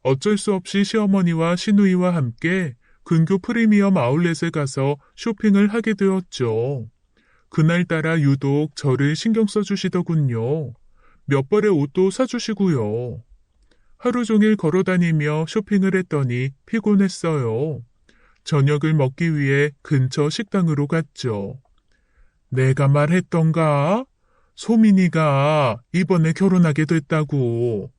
[SPEAKER 1] 어쩔 수 없이 시어머니와 시누이와 함께 근교 프리미엄 아울렛에 가서 쇼핑을 하게 되었죠. 그날따라 유독 저를 신경 써주시더군요. 몇 벌의 옷도 사주시고요. 하루 종일 걸어다니며 쇼핑을 했더니 피곤했어요. 저녁을 먹기 위해 근처 식당으로 갔죠. 내가 말했던가? 소민이가 이번에 결혼하게 됐다고.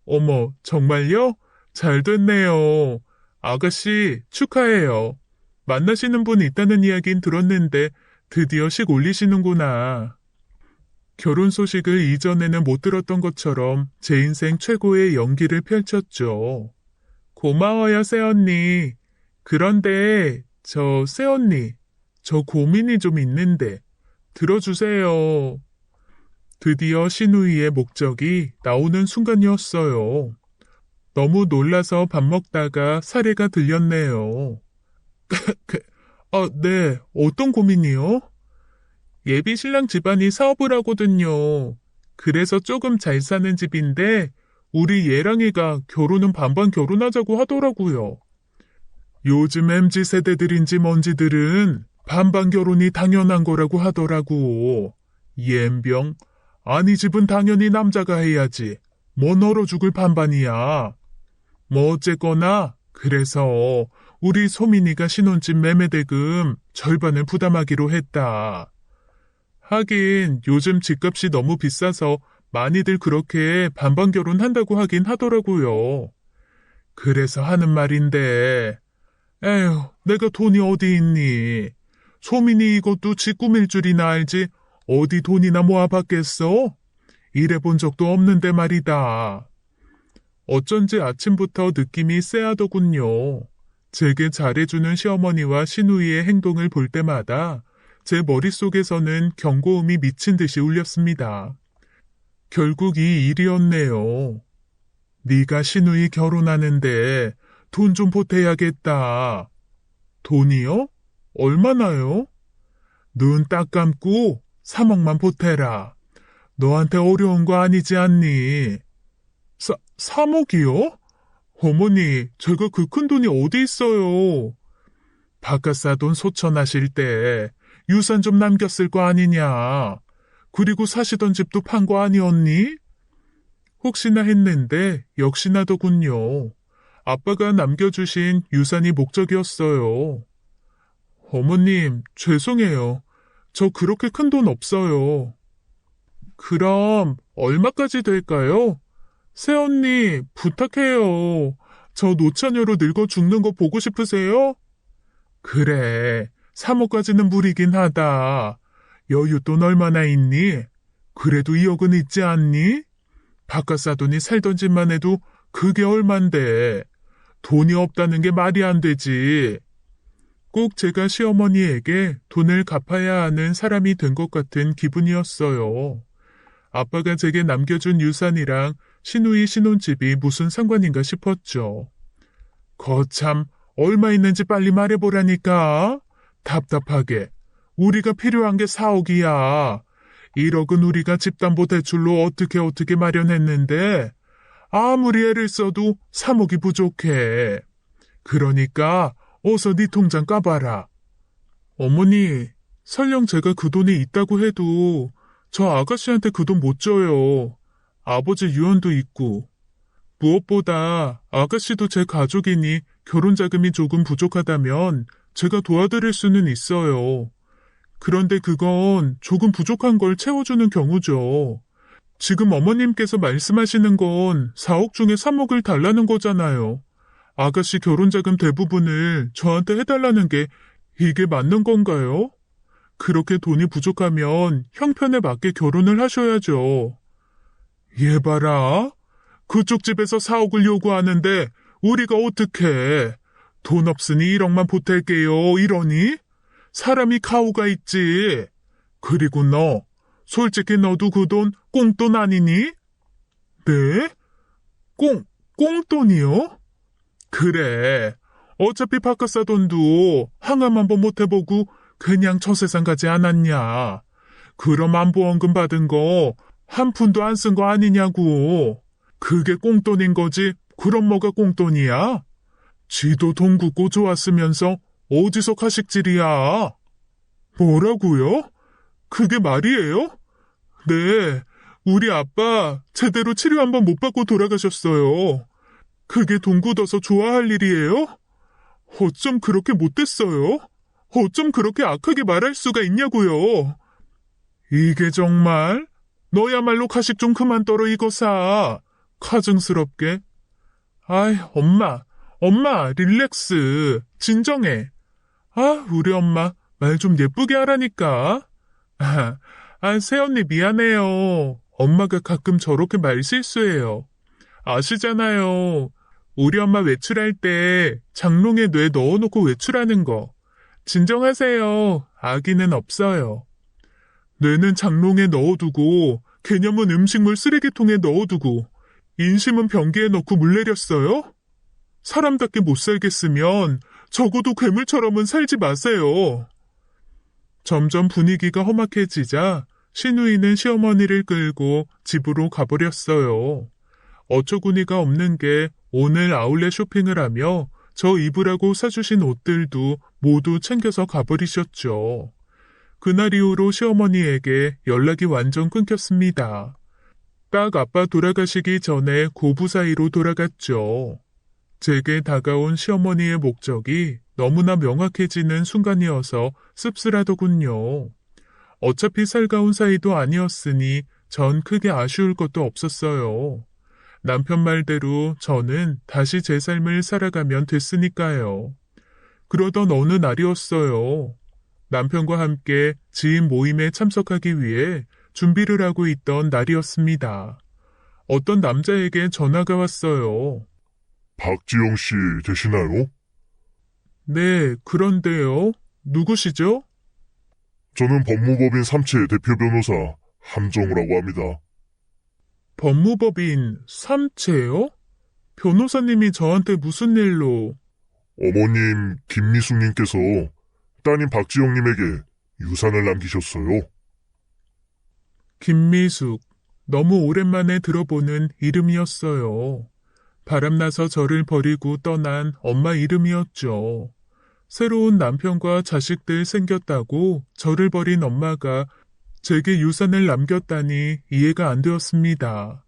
[SPEAKER 1] 어머, 정말요? 잘 됐네요. 아가씨, 축하해요. 만나시는 분 있다는 이야긴 들었는데 드디어 식 올리시는구나. 결혼 소식을 이전에는 못 들었던 것처럼 제 인생 최고의 연기를 펼쳤죠. 고마워요, 새언니. 그런데 새언니, 저 고민이 좀 있는데 들어주세요. 드디어 시누이의 목적이 나오는 순간이었어요. 너무 놀라서 밥 먹다가 사례가 들렸네요. 네, 어떤 고민이요? 예비 신랑 집안이 사업을 하거든요. 그래서 조금 잘 사는 집인데 우리 예랑이가 결혼은 반반 결혼하자고 하더라고요. 요즘 MZ세대들인지 뭔지들은 반반 결혼이 당연한 거라고 하더라고. 옌병, 아니 집은 당연히 남자가 해야지. 뭐 얼어 죽을 반반이야. 뭐 어쨌거나 그래서 우리 소민이가 신혼집 매매대금 절반을 부담하기로 했다. 하긴 요즘 집값이 너무 비싸서 많이들 그렇게 반반 결혼한다고 하긴 하더라고요. 그래서 하는 말인데 에휴, 내가 돈이 어디 있니? 소민이 이것도 지 꾸밀 줄이나 알지 어디 돈이나 모아봤겠어? 일해본 적도 없는데 말이다. 어쩐지 아침부터 느낌이 쎄하더군요. 제게 잘해주는 시어머니와 시누이의 행동을 볼 때마다 제 머릿속에서는 경고음이 미친 듯이 울렸습니다. 결국 이 일이었네요. 네가 시누이 결혼하는데 돈 좀 보태야겠다. 돈이요? 얼마나요? 눈 딱 감고 3억만 보태라. 너한테 어려운 거 아니지 않니? 3억이요? 어머니, 제가 그 큰 돈이 어디 있어요? 바깥 사돈 소천하실 때 유산 좀 남겼을 거 아니냐? 그리고 사시던 집도 판 거 아니었니? 혹시나 했는데 역시나더군요. 아빠가 남겨주신 유산이 목적이었어요. 어머님, 죄송해요. 저 그렇게 큰 돈 없어요. 그럼 얼마까지 될까요? 새언니, 부탁해요. 저 노처녀로 늙어 죽는 거 보고 싶으세요? 그래, 3억까지는 무리긴 하다. 여윳돈 얼마나 있니? 그래도 2억은 있지 않니? 바깥 사돈이 살던 집만 해도 그게 얼만데. 돈이 없다는 게 말이 안 되지. 꼭 제가 시어머니에게 돈을 갚아야 하는 사람이 된 것 같은 기분이었어요. 아빠가 제게 남겨준 유산이랑 시누이 신혼집이 무슨 상관인가 싶었죠. 거참, 얼마 있는지 빨리 말해보라니까. 답답하게. 우리가 필요한 게 4억이야. 1억은 우리가 집담보대출로 어떻게 마련했는데 아무리 애를 써도 3억이 부족해. 그러니까 어서 네 통장 까봐라. 어머니, 설령 제가 그 돈이 있다고 해도 저 아가씨한테 그 돈 못 줘요. 아버지 유언도 있고. 무엇보다 아가씨도 제 가족이니 결혼 자금이 조금 부족하다면 제가 도와드릴 수는 있어요. 그런데 그건 조금 부족한 걸 채워주는 경우죠. 지금 어머님께서 말씀하시는 건 4억 중에 3억을 달라는 거잖아요. 아가씨 결혼자금 대부분을 저한테 해달라는 게 이게 맞는 건가요? 그렇게 돈이 부족하면 형편에 맞게 결혼을 하셔야죠. 얘 봐라. 그쪽 집에서 4억을 요구하는데 우리가 어떡해. 돈 없으니 1억만 보탤게요 이러니? 사람이 가오가 있지. 그리고 너, 솔직히 너도 그 돈 꽁돈 아니니? 네? 꽁돈이요? 그래. 어차피 바카사 돈도 항암 한번 못 해보고 그냥 저 세상 가지 않았냐. 그럼 안보험금 받은 거 한 푼도 안 쓴 거 아니냐고. 그게 꽁돈인 거지. 그럼 뭐가 꽁돈이야? 지도 돈 굳고 좋았으면서 어디서 가식질이야? 뭐라고요? 그게 말이에요? 네, 우리 아빠 제대로 치료 한번 못 받고 돌아가셨어요. 그게 돈 굳어서 좋아할 일이에요? 어쩜 그렇게 못됐어요? 어쩜 그렇게 악하게 말할 수가 있냐고요? 이게 정말? 너야말로 가식 좀 그만 떨어 이거사. 가증스럽게. 아이, 엄마, 릴렉스. 진정해. 아, 우리 엄마, 말 좀 예쁘게 하라니까. 새언니 미안해요. 엄마가 가끔 저렇게 말 실수해요. 아시잖아요. 우리 엄마 외출할 때 장롱에 뇌 넣어놓고 외출하는 거. 진정하세요. 아기는 없어요. 뇌는 장롱에 넣어두고, 개념은 음식물 쓰레기통에 넣어두고, 인심은 변기에 넣고 물 내렸어요? 사람답게 못 살겠으면 적어도 괴물처럼은 살지 마세요. 점점 분위기가 험악해지자 시누이는 시어머니를 끌고 집으로 가버렸어요. 어처구니가 없는 게 오늘 아울렛 쇼핑을 하며 저 입으라고 사주신 옷들도 모두 챙겨서 가버리셨죠. 그날 이후로 시어머니에게 연락이 완전 끊겼습니다. 딱 아빠 돌아가시기 전에 고부 사이로 돌아갔죠. 제게 다가온 시어머니의 목적이 너무나 명확해지는 순간이어서 씁쓸하더군요. 어차피 살가운 사이도 아니었으니 전 크게 아쉬울 것도 없었어요. 남편 말대로 저는 다시 제 삶을 살아가면 됐으니까요. 그러던 어느 날이었어요. 남편과 함께 지인 모임에 참석하기 위해 준비를 하고 있던 날이었습니다. 어떤 남자에게 전화가 왔어요.
[SPEAKER 2] 박지영 씨 되시나요?
[SPEAKER 1] 네, 그런데요. 누구시죠?
[SPEAKER 2] 저는 법무법인 삼체 대표 변호사 함정우라고 합니다.
[SPEAKER 1] 법무법인 삼체요? 변호사님이 저한테 무슨 일로?
[SPEAKER 2] 어머님 김미숙님께서 따님 박지영님에게 유산을 남기셨어요.
[SPEAKER 1] 김미숙. 너무 오랜만에 들어보는 이름이었어요. 바람나서 저를 버리고 떠난 엄마 이름이었죠. 새로운 남편과 자식들 생겼다고 저를 버린 엄마가 제게 유산을 남겼다니 이해가 안 되었습니다.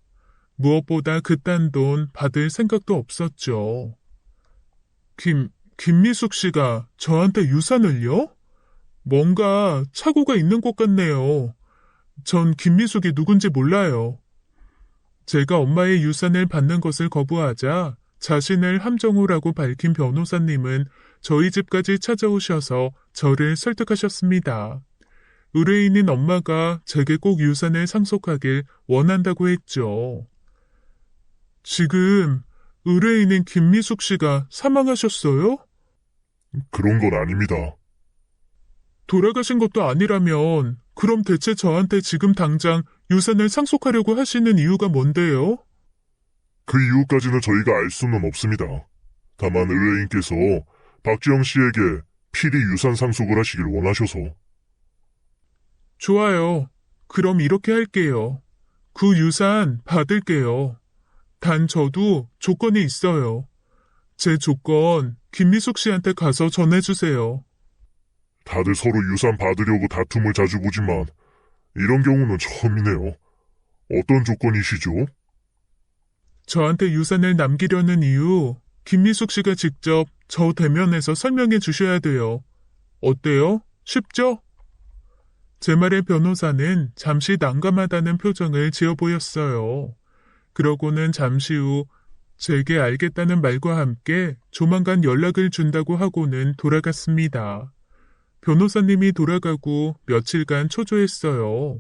[SPEAKER 1] 무엇보다 그딴 돈 받을 생각도 없었죠. 김미숙 씨가 저한테 유산을요? 뭔가 착오가 있는 것 같네요. 전 김미숙이 누군지 몰라요. 제가 엄마의 유산을 받는 것을 거부하자 자신을 함정우라고 밝힌 변호사님은 저희 집까지 찾아오셔서 저를 설득하셨습니다. 의뢰인인 엄마가 제게 꼭 유산을 상속하길 원한다고 했죠. 지금 의뢰인인 김미숙 씨가 사망하셨어요?
[SPEAKER 2] 그런 건 아닙니다.
[SPEAKER 1] 돌아가신 것도 아니라면 그럼 대체 저한테 지금 당장 유산을 상속하려고 하시는 이유가 뭔데요?
[SPEAKER 2] 그 이유까지는 저희가 알 수는 없습니다. 다만 의뢰인께서 박지영 씨에게 필히 유산 상속을 하시길 원하셔서.
[SPEAKER 1] 좋아요. 그럼 이렇게 할게요. 그 유산 받을게요. 단 저도 조건이 있어요. 제 조건 김미숙 씨한테 가서 전해주세요.
[SPEAKER 2] 다들 서로 유산 받으려고 다툼을 자주 보지만 이런 경우는 처음이네요. 어떤 조건이시죠?
[SPEAKER 1] 저한테 유산을 남기려는 이유 김미숙 씨가 직접 저 대면에서 설명해 주셔야 돼요. 어때요? 쉽죠? 제 말에 변호사는 잠시 난감하다는 표정을 지어 보였어요. 그러고는 잠시 후 제게 알겠다는 말과 함께 조만간 연락을 준다고 하고는 돌아갔습니다. 변호사님이 돌아가고 며칠간 초조했어요.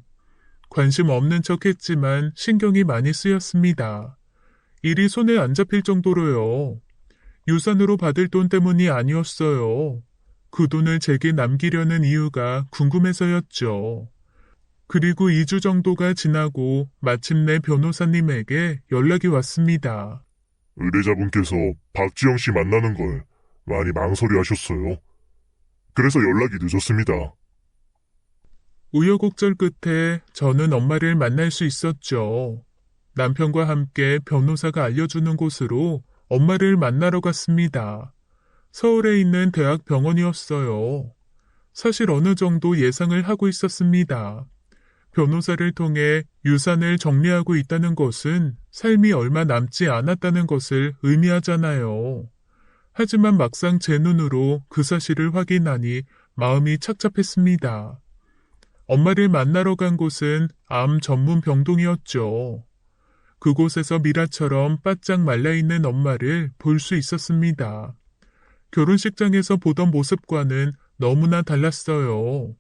[SPEAKER 1] 관심 없는 척 했지만 신경이 많이 쓰였습니다. 일이 손에 안 잡힐 정도로요. 유산으로 받을 돈 때문이 아니었어요. 그 돈을 제게 남기려는 이유가 궁금해서였죠. 그리고 2주 정도가 지나고 마침내 변호사님에게 연락이 왔습니다.
[SPEAKER 2] 의뢰자분께서 박지영 씨 만나는 걸 많이 망설여 하셨어요. 그래서 연락이 늦었습니다.
[SPEAKER 1] 우여곡절 끝에 저는 엄마를 만날 수 있었죠. 남편과 함께 변호사가 알려주는 곳으로 엄마를 만나러 갔습니다. 서울에 있는 대학 병원이었어요. 사실 어느 정도 예상을 하고 있었습니다. 변호사를 통해 유산을 정리하고 있다는 것은 삶이 얼마 남지 않았다는 것을 의미하잖아요. 하지만 막상 제 눈으로 그 사실을 확인하니 마음이 착잡했습니다. 엄마를 만나러 간 곳은 암 전문 병동이었죠. 그곳에서 미라처럼 바짝 말라있는 엄마를 볼 수 있었습니다. 결혼식장에서 보던 모습과는 너무나 달랐어요.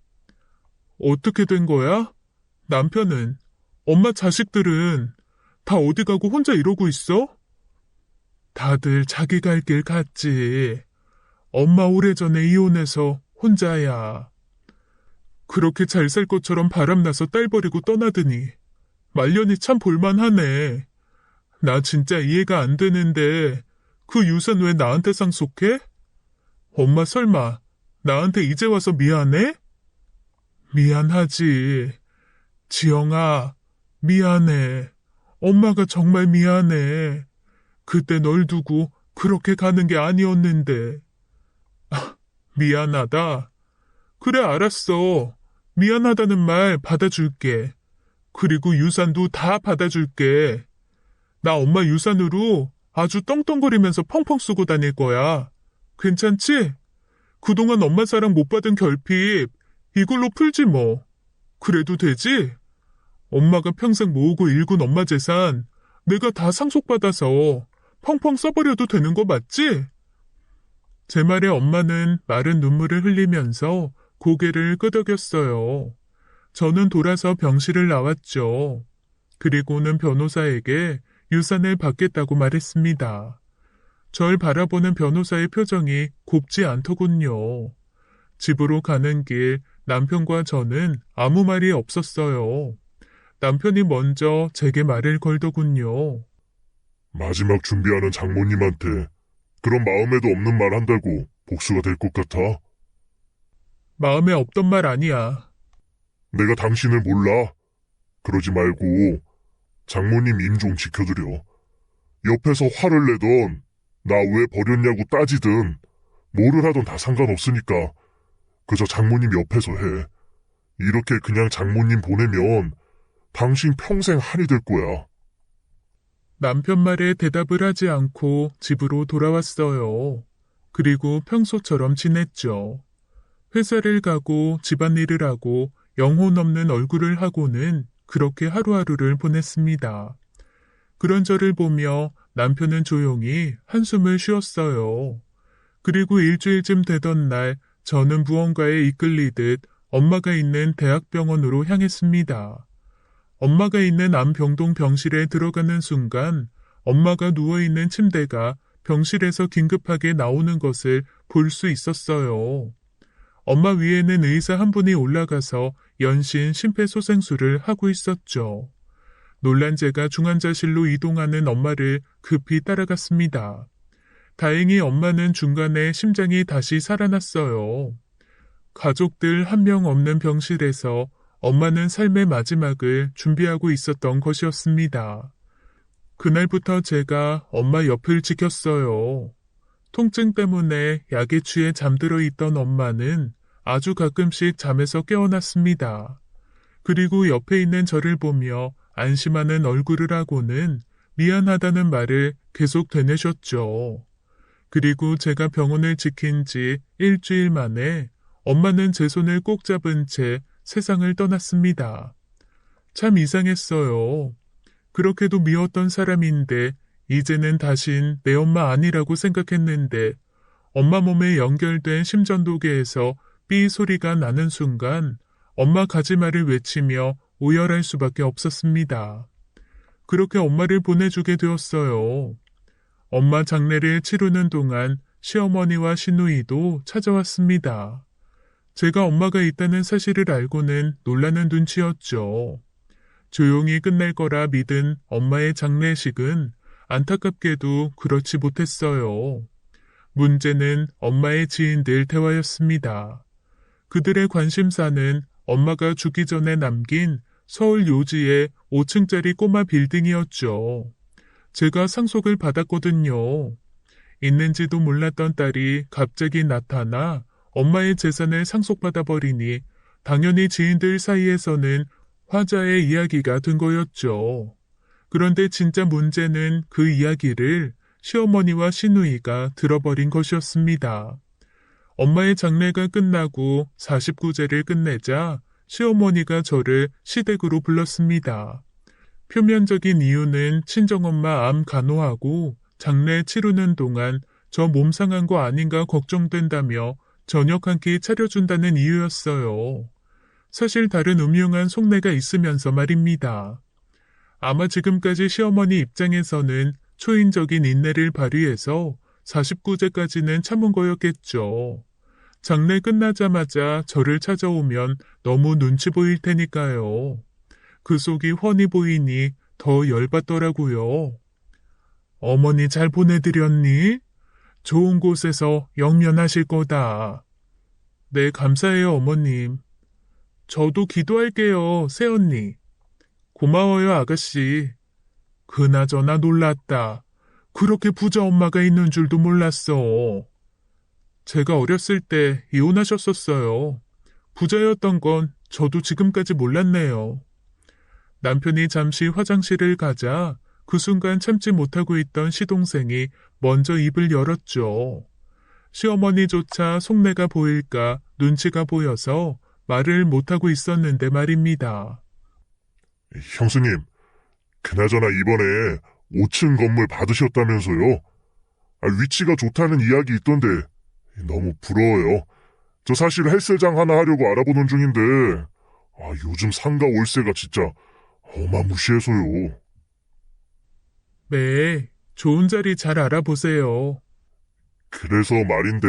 [SPEAKER 1] 어떻게 된 거야? 남편은, 엄마 자식들은 다 어디 가고 혼자 이러고 있어? 다들 자기 갈 길 갔지. 엄마 오래전에 이혼해서 혼자야. 그렇게 잘 살 것처럼 바람나서 딸 버리고 떠나더니 말년이 참 볼만하네. 나 진짜 이해가 안 되는데 그 유산 왜 나한테 상속해? 엄마 설마 나한테 이제 와서 미안해? 미안하지. 지영아, 미안해. 엄마가 정말 미안해. 그때 널 두고 그렇게 가는 게 아니었는데. 미안하다. 그래, 알았어. 미안하다는 말 받아줄게. 그리고 유산도 다 받아줄게. 나 엄마 유산으로 아주 떵떵거리면서 펑펑 쓰고 다닐 거야. 괜찮지? 그동안 엄마 사랑 못 받은 결핍 이걸로 풀지 뭐. 그래도 되지? 엄마가 평생 모으고 일군 엄마 재산 내가 다 상속받아서 펑펑 써버려도 되는 거 맞지? 제 말에 엄마는 마른 눈물을 흘리면서 고개를 끄덕였어요. 저는 돌아서 병실을 나왔죠. 그리고는 변호사에게 유산을 받겠다고 말했습니다. 절 바라보는 변호사의 표정이 곱지 않더군요. 집으로 가는 길 남편과 저는 아무 말이 없었어요. 남편이 먼저 제게 말을 걸더군요.
[SPEAKER 2] 마지막 준비하는 장모님한테 그런 마음에도 없는 말 한다고 복수가 될 것 같아?
[SPEAKER 1] 마음에 없던 말 아니야.
[SPEAKER 2] 내가 당신을 몰라. 그러지 말고 장모님 임 좀 지켜드려. 옆에서 화를 내던 나 왜 버렸냐고 따지든 뭐를 하든 다 상관없으니까 그저 장모님 옆에서 해. 이렇게 그냥 장모님 보내면 당신 평생 한이 될 거야.
[SPEAKER 1] 남편 말에 대답을 하지 않고 집으로 돌아왔어요. 그리고 평소처럼 지냈죠. 회사를 가고 집안일을 하고 영혼 없는 얼굴을 하고는 그렇게 하루하루를 보냈습니다. 그런 저를 보며 남편은 조용히 한숨을 쉬었어요. 그리고 일주일쯤 되던 날 저는 무언가에 이끌리듯 엄마가 있는 대학병원으로 향했습니다. 엄마가 있는 암병동 병실에 들어가는 순간 엄마가 누워있는 침대가 병실에서 긴급하게 나오는 것을 볼 수 있었어요. 엄마 위에는 의사 한 분이 올라가서 연신 심폐소생술을 하고 있었죠. 놀란 제가 중환자실로 이동하는 엄마를 급히 따라갔습니다. 다행히 엄마는 중간에 심장이 다시 살아났어요. 가족들 한 명 없는 병실에서 엄마는 삶의 마지막을 준비하고 있었던 것이었습니다. 그날부터 제가 엄마 옆을 지켰어요. 통증 때문에 약에 취해 잠들어 있던 엄마는 아주 가끔씩 잠에서 깨어났습니다. 그리고 옆에 있는 저를 보며 안심하는 얼굴을 하고는 미안하다는 말을 계속 되뇌셨죠. 그리고 제가 병원을 지킨 지 일주일 만에 엄마는 제 손을 꼭 잡은 채 세상을 떠났습니다. 참 이상했어요. 그렇게도 미웠던 사람인데 이제는 다신 내 엄마 아니라고 생각했는데 엄마 몸에 연결된 심전도계에서 삐 소리가 나는 순간 엄마 가지마를 외치며 오열할 수밖에 없었습니다. 그렇게 엄마를 보내주게 되었어요. 엄마 장례를 치르는 동안 시어머니와 시누이도 찾아왔습니다. 제가 엄마가 있다는 사실을 알고는 놀라는 눈치였죠. 조용히 끝날 거라 믿은 엄마의 장례식은 안타깝게도 그렇지 못했어요. 문제는 엄마의 지인들 대화였습니다. 그들의 관심사는 엄마가 죽기 전에 남긴 서울 요지의 5층짜리 꼬마 빌딩이었죠. 제가 상속을 받았거든요. 있는지도 몰랐던 딸이 갑자기 나타나 엄마의 재산을 상속받아버리니 당연히 지인들 사이에서는 화자의 이야기가 된 거였죠. 그런데 진짜 문제는 그 이야기를 시어머니와 시누이가 들어버린 것이었습니다. 엄마의 장례가 끝나고 49제를 끝내자 시어머니가 저를 시댁으로 불렀습니다. 표면적인 이유는 친정엄마 암 간호하고 장례 치르는 동안 저 몸 상한 거 아닌가 걱정된다며 저녁 한 끼 차려준다는 이유였어요. 사실 다른 음흉한 속내가 있으면서 말입니다. 아마 지금까지 시어머니 입장에서는 초인적인 인내를 발휘해서 49제까지는 참은 거였겠죠. 장례 끝나자마자 저를 찾아오면 너무 눈치 보일 테니까요. 그 속이 훤히 보이니 더 열받더라고요. 어머니 잘 보내드렸니? 좋은 곳에서 영면하실 거다. 네, 감사해요, 어머님. 저도 기도할게요, 새언니. 고마워요, 아가씨. 그나저나 놀랐다. 그렇게 부자 엄마가 있는 줄도 몰랐어. 제가 어렸을 때 이혼하셨었어요. 부자였던 건 저도 지금까지 몰랐네요. 남편이 잠시 화장실을 가자 그 순간 참지 못하고 있던 시동생이 먼저 입을 열었죠. 시어머니조차 속내가 보일까 눈치가 보여서 말을 못하고 있었는데 말입니다.
[SPEAKER 2] 형수님, 그나저나 이번에 5층 건물 받으셨다면서요? 위치가 좋다는 이야기 있던데 너무 부러워요. 저 사실 헬스장 하나 하려고 알아보는 중인데 요즘 상가 월세가 진짜 어마무시해서요.
[SPEAKER 1] 네, 좋은 자리 잘 알아보세요.
[SPEAKER 2] 그래서 말인데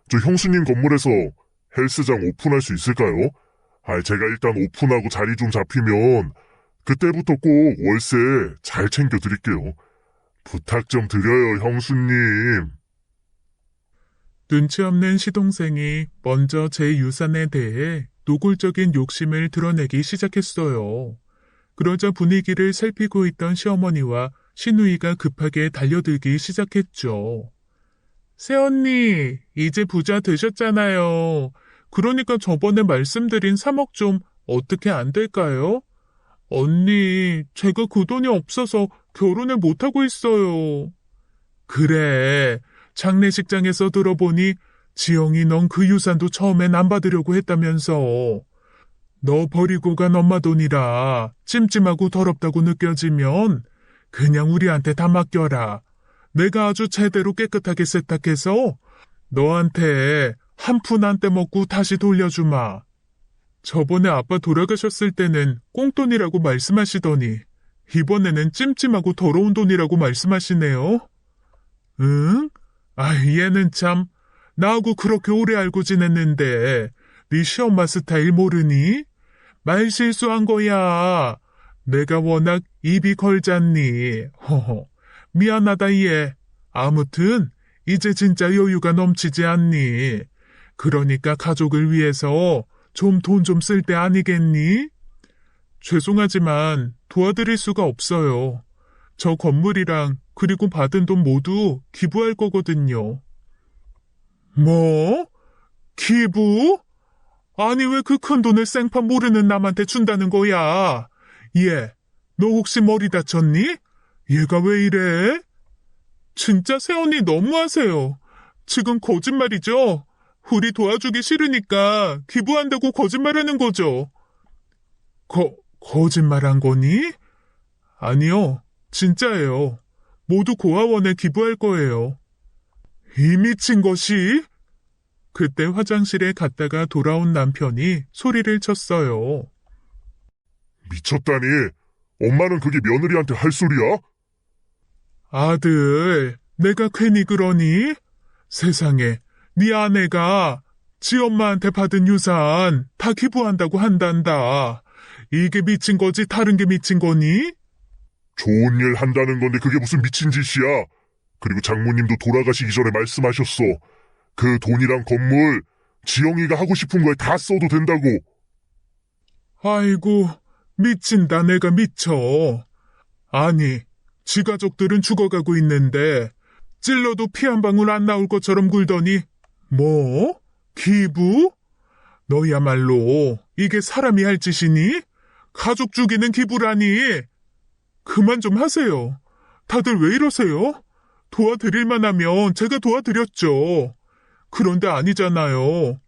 [SPEAKER 2] 저 형수님 건물에서 헬스장 오픈할 수 있을까요? 제가 일단 오픈하고 자리 좀 잡히면 그때부터 꼭 월세 잘 챙겨드릴게요. 부탁 좀 드려요, 형수님.
[SPEAKER 1] 눈치 없는 시동생이 먼저 제 유산에 대해 노골적인 욕심을 드러내기 시작했어요. 그러자 분위기를 살피고 있던 시어머니와 시누이가 급하게 달려들기 시작했죠. 새언니, 이제 부자 되셨잖아요. 그러니까 저번에 말씀드린 3억 좀 어떻게 안 될까요? 언니, 제가 그 돈이 없어서 결혼을 못하고 있어요. 그래, 장례식장에서 들어보니 지영이 넌 그 유산도 처음엔 안 받으려고 했다면서. 너 버리고 간 엄마 돈이라 찜찜하고 더럽다고 느껴지면 그냥 우리한테 다 맡겨라. 내가 아주 제대로 깨끗하게 세탁해서 너한테 한 푼 안 떼먹고 다시 돌려주마. 저번에 아빠 돌아가셨을 때는 꽁돈이라고 말씀하시더니 이번에는 찜찜하고 더러운 돈이라고 말씀하시네요. 응? 얘는 참 나하고 그렇게 오래 알고 지냈는데 네 시엄마 스타일 모르니? 말 실수한 거야. 내가 워낙 입이 걸잖니. 허허. 미안하다 얘. 아무튼 이제 진짜 여유가 넘치지 않니? 그러니까 가족을 위해서 좀 돈 좀 쓸 때 아니겠니? 죄송하지만 도와드릴 수가 없어요. 저 건물이랑 그리고 받은 돈 모두 기부할 거거든요. 뭐? 기부? 아니 왜 그 큰 돈을 생판 모르는 남한테 준다는 거야? 얘, 너 혹시 머리 다쳤니? 얘가 왜 이래? 진짜 새언니 너무하세요. 지금 거짓말이죠? 우리 도와주기 싫으니까 기부한다고 거짓말하는 거죠. 거짓말한 거니? 아니요, 진짜예요. 모두 고아원에 기부할 거예요. 이 미친 것이? 그때 화장실에 갔다가 돌아온 남편이 소리를 쳤어요.
[SPEAKER 2] 미쳤다니. 엄마는 그게 며느리한테 할 소리야?
[SPEAKER 1] 아들, 내가 괜히 그러니? 세상에, 네 아내가 지 엄마한테 받은 유산 다 기부한다고 한단다. 이게 미친 거지 다른 게 미친 거니?
[SPEAKER 2] 좋은 일 한다는 건데 그게 무슨 미친 짓이야. 그리고 장모님도 돌아가시기 전에 말씀하셨어. 그 돈이랑 건물 지영이가 하고 싶은 거에 다 써도 된다고.
[SPEAKER 1] 아이고, 미친다 내가 미쳐. 아니, 지 가족들은 죽어가고 있는데 찔러도 피 한 방울 안 나올 것처럼 굴더니 뭐? 기부? 너야말로 이게 사람이 할 짓이니? 가족 죽이는 기부라니? 그만 좀 하세요. 다들 왜 이러세요? 도와드릴만 하면 제가 도와드렸죠. 그런데 아니잖아요.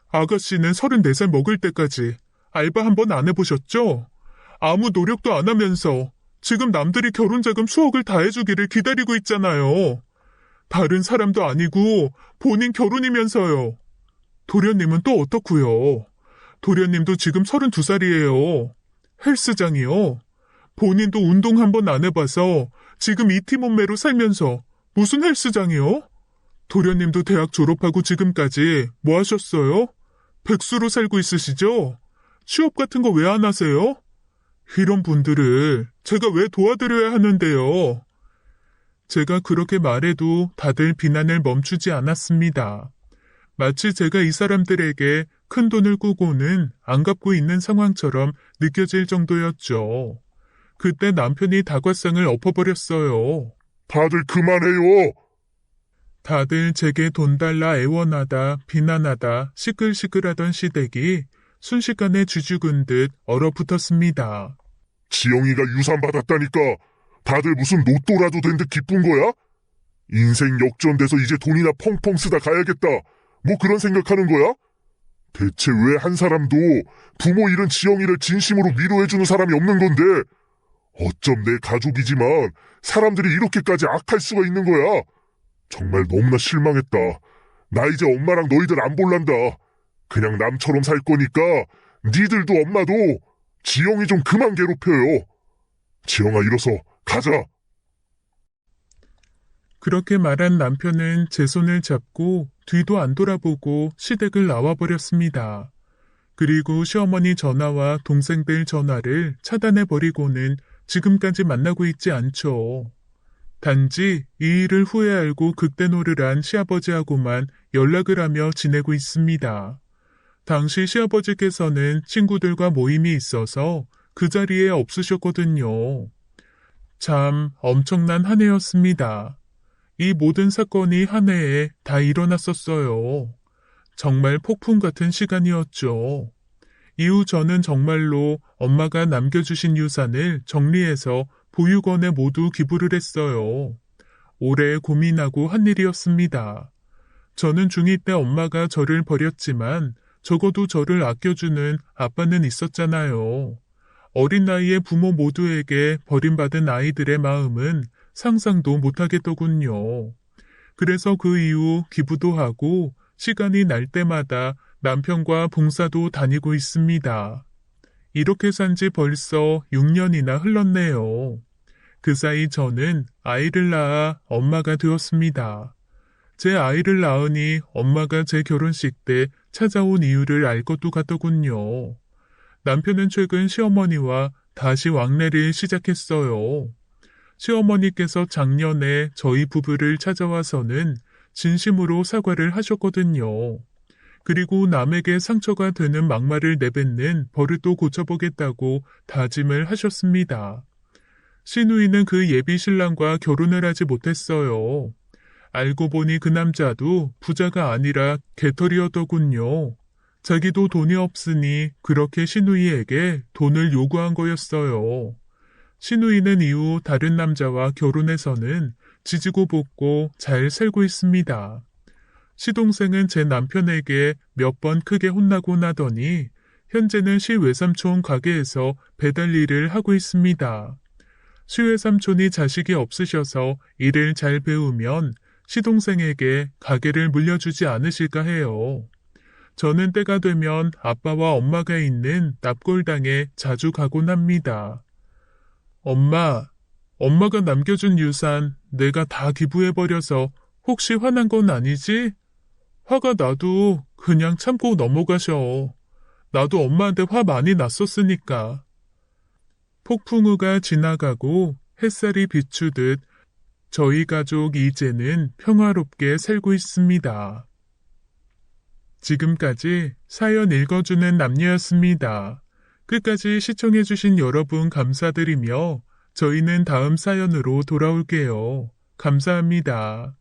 [SPEAKER 1] 아가씨는 34살 먹을 때까지 알바 한 번 안 해보셨죠? 아무 노력도 안 하면서 지금 남들이 결혼자금 수억을 다 해주기를 기다리고 있잖아요. 다른 사람도 아니고 본인 결혼이면서요. 도련님은 또 어떻고요? 도련님도 지금 32살이에요. 헬스장이요. 본인도 운동 한 번 안 해봐서 지금 이티 몸매로 살면서 무슨 헬스장이요? 도련님도 대학 졸업하고 지금까지 뭐 하셨어요? 백수로 살고 있으시죠? 취업 같은 거 왜 안 하세요? 이런 분들을 제가 왜 도와드려야 하는데요? 제가 그렇게 말해도 다들 비난을 멈추지 않았습니다. 마치 제가 이 사람들에게 큰 돈을 꾸고는 안 갚고 있는 상황처럼 느껴질 정도였죠. 그때 남편이 다과상을 엎어버렸어요.
[SPEAKER 2] 다들 그만해요.
[SPEAKER 1] 다들 제게 돈 달라 애원하다, 비난하다, 시끌시끌하던 시댁이 순식간에 쥐죽은 듯 얼어붙었습니다.
[SPEAKER 2] 지영이가 유산 받았다니까 다들 무슨 로또라도 된 듯 기쁜 거야? 인생 역전돼서 이제 돈이나 펑펑 쓰다 가야겠다. 뭐 그런 생각하는 거야? 대체 왜 한 사람도 부모 잃은 지영이를 진심으로 위로해주는 사람이 없는 건데 어쩜 내 가족이지만 사람들이 이렇게까지 악할 수가 있는 거야? 정말 너무나 실망했다. 나 이제 엄마랑 너희들 안 볼란다. 그냥 남처럼 살 거니까 니들도 엄마도 지영이 좀 그만 괴롭혀요. 지영아 일어서 가자.
[SPEAKER 1] 그렇게 말한 남편은 제 손을 잡고 뒤도 안 돌아보고 시댁을 나와버렸습니다. 그리고 시어머니 전화와 동생들 전화를 차단해버리고는 지금까지 만나고 있지 않죠. 단지 이 일을 후에 알고 극대노를 한 시아버지하고만 연락을 하며 지내고 있습니다. 당시 시아버지께서는 친구들과 모임이 있어서 그 자리에 없으셨거든요. 참 엄청난 한 해였습니다. 이 모든 사건이 한 해에 다 일어났었어요. 정말 폭풍 같은 시간이었죠. 이후 저는 정말로 엄마가 남겨주신 유산을 정리해서 보육원에 모두 기부를 했어요. 오래 고민하고 한 일이었습니다. 저는 중2 때 엄마가 저를 버렸지만 적어도 저를 아껴주는 아빠는 있었잖아요. 어린 나이에 부모 모두에게 버림받은 아이들의 마음은 상상도 못하겠더군요. 그래서 그 이후 기부도 하고 시간이 날 때마다 남편과 봉사도 다니고 있습니다. 이렇게 산 지 벌써 6년이나 흘렀네요. 그 사이 저는 아이를 낳아 엄마가 되었습니다. 제 아이를 낳으니 엄마가 제 결혼식 때 찾아온 이유를 알 것도 같더군요. 남편은 최근 시어머니와 다시 왕래를 시작했어요. 시어머니께서 작년에 저희 부부를 찾아와서는 진심으로 사과를 하셨거든요. 그리고 남에게 상처가 되는 막말을 내뱉는 버릇도 고쳐보겠다고 다짐을 하셨습니다. 시누이는 그 예비 신랑과 결혼을 하지 못했어요. 알고 보니 그 남자도 부자가 아니라 개털이었더군요. 자기도 돈이 없으니 그렇게 시누이에게 돈을 요구한 거였어요. 시누이는 이후 다른 남자와 결혼해서는 지지고 볶고 잘 살고 있습니다. 시동생은 제 남편에게 몇 번 크게 혼나고 나더니 현재는 시외삼촌 가게에서 배달 일을 하고 있습니다. 시외삼촌이 자식이 없으셔서 일을 잘 배우면 시동생에게 가게를 물려주지 않으실까 해요. 저는 때가 되면 아빠와 엄마가 있는 납골당에 자주 가곤 합니다. 엄마가 남겨준 유산 내가 다 기부해버려서 혹시 화난 건 아니지? 화가 나도 그냥 참고 넘어가셔. 나도 엄마한테 화 많이 났었으니까. 폭풍우가 지나가고 햇살이 비추듯 저희 가족 이제는 평화롭게 살고 있습니다. 지금까지 사연 읽어주는 남녀였습니다. 끝까지 시청해주신 여러분 감사드리며 저희는 다음 사연으로 돌아올게요. 감사합니다.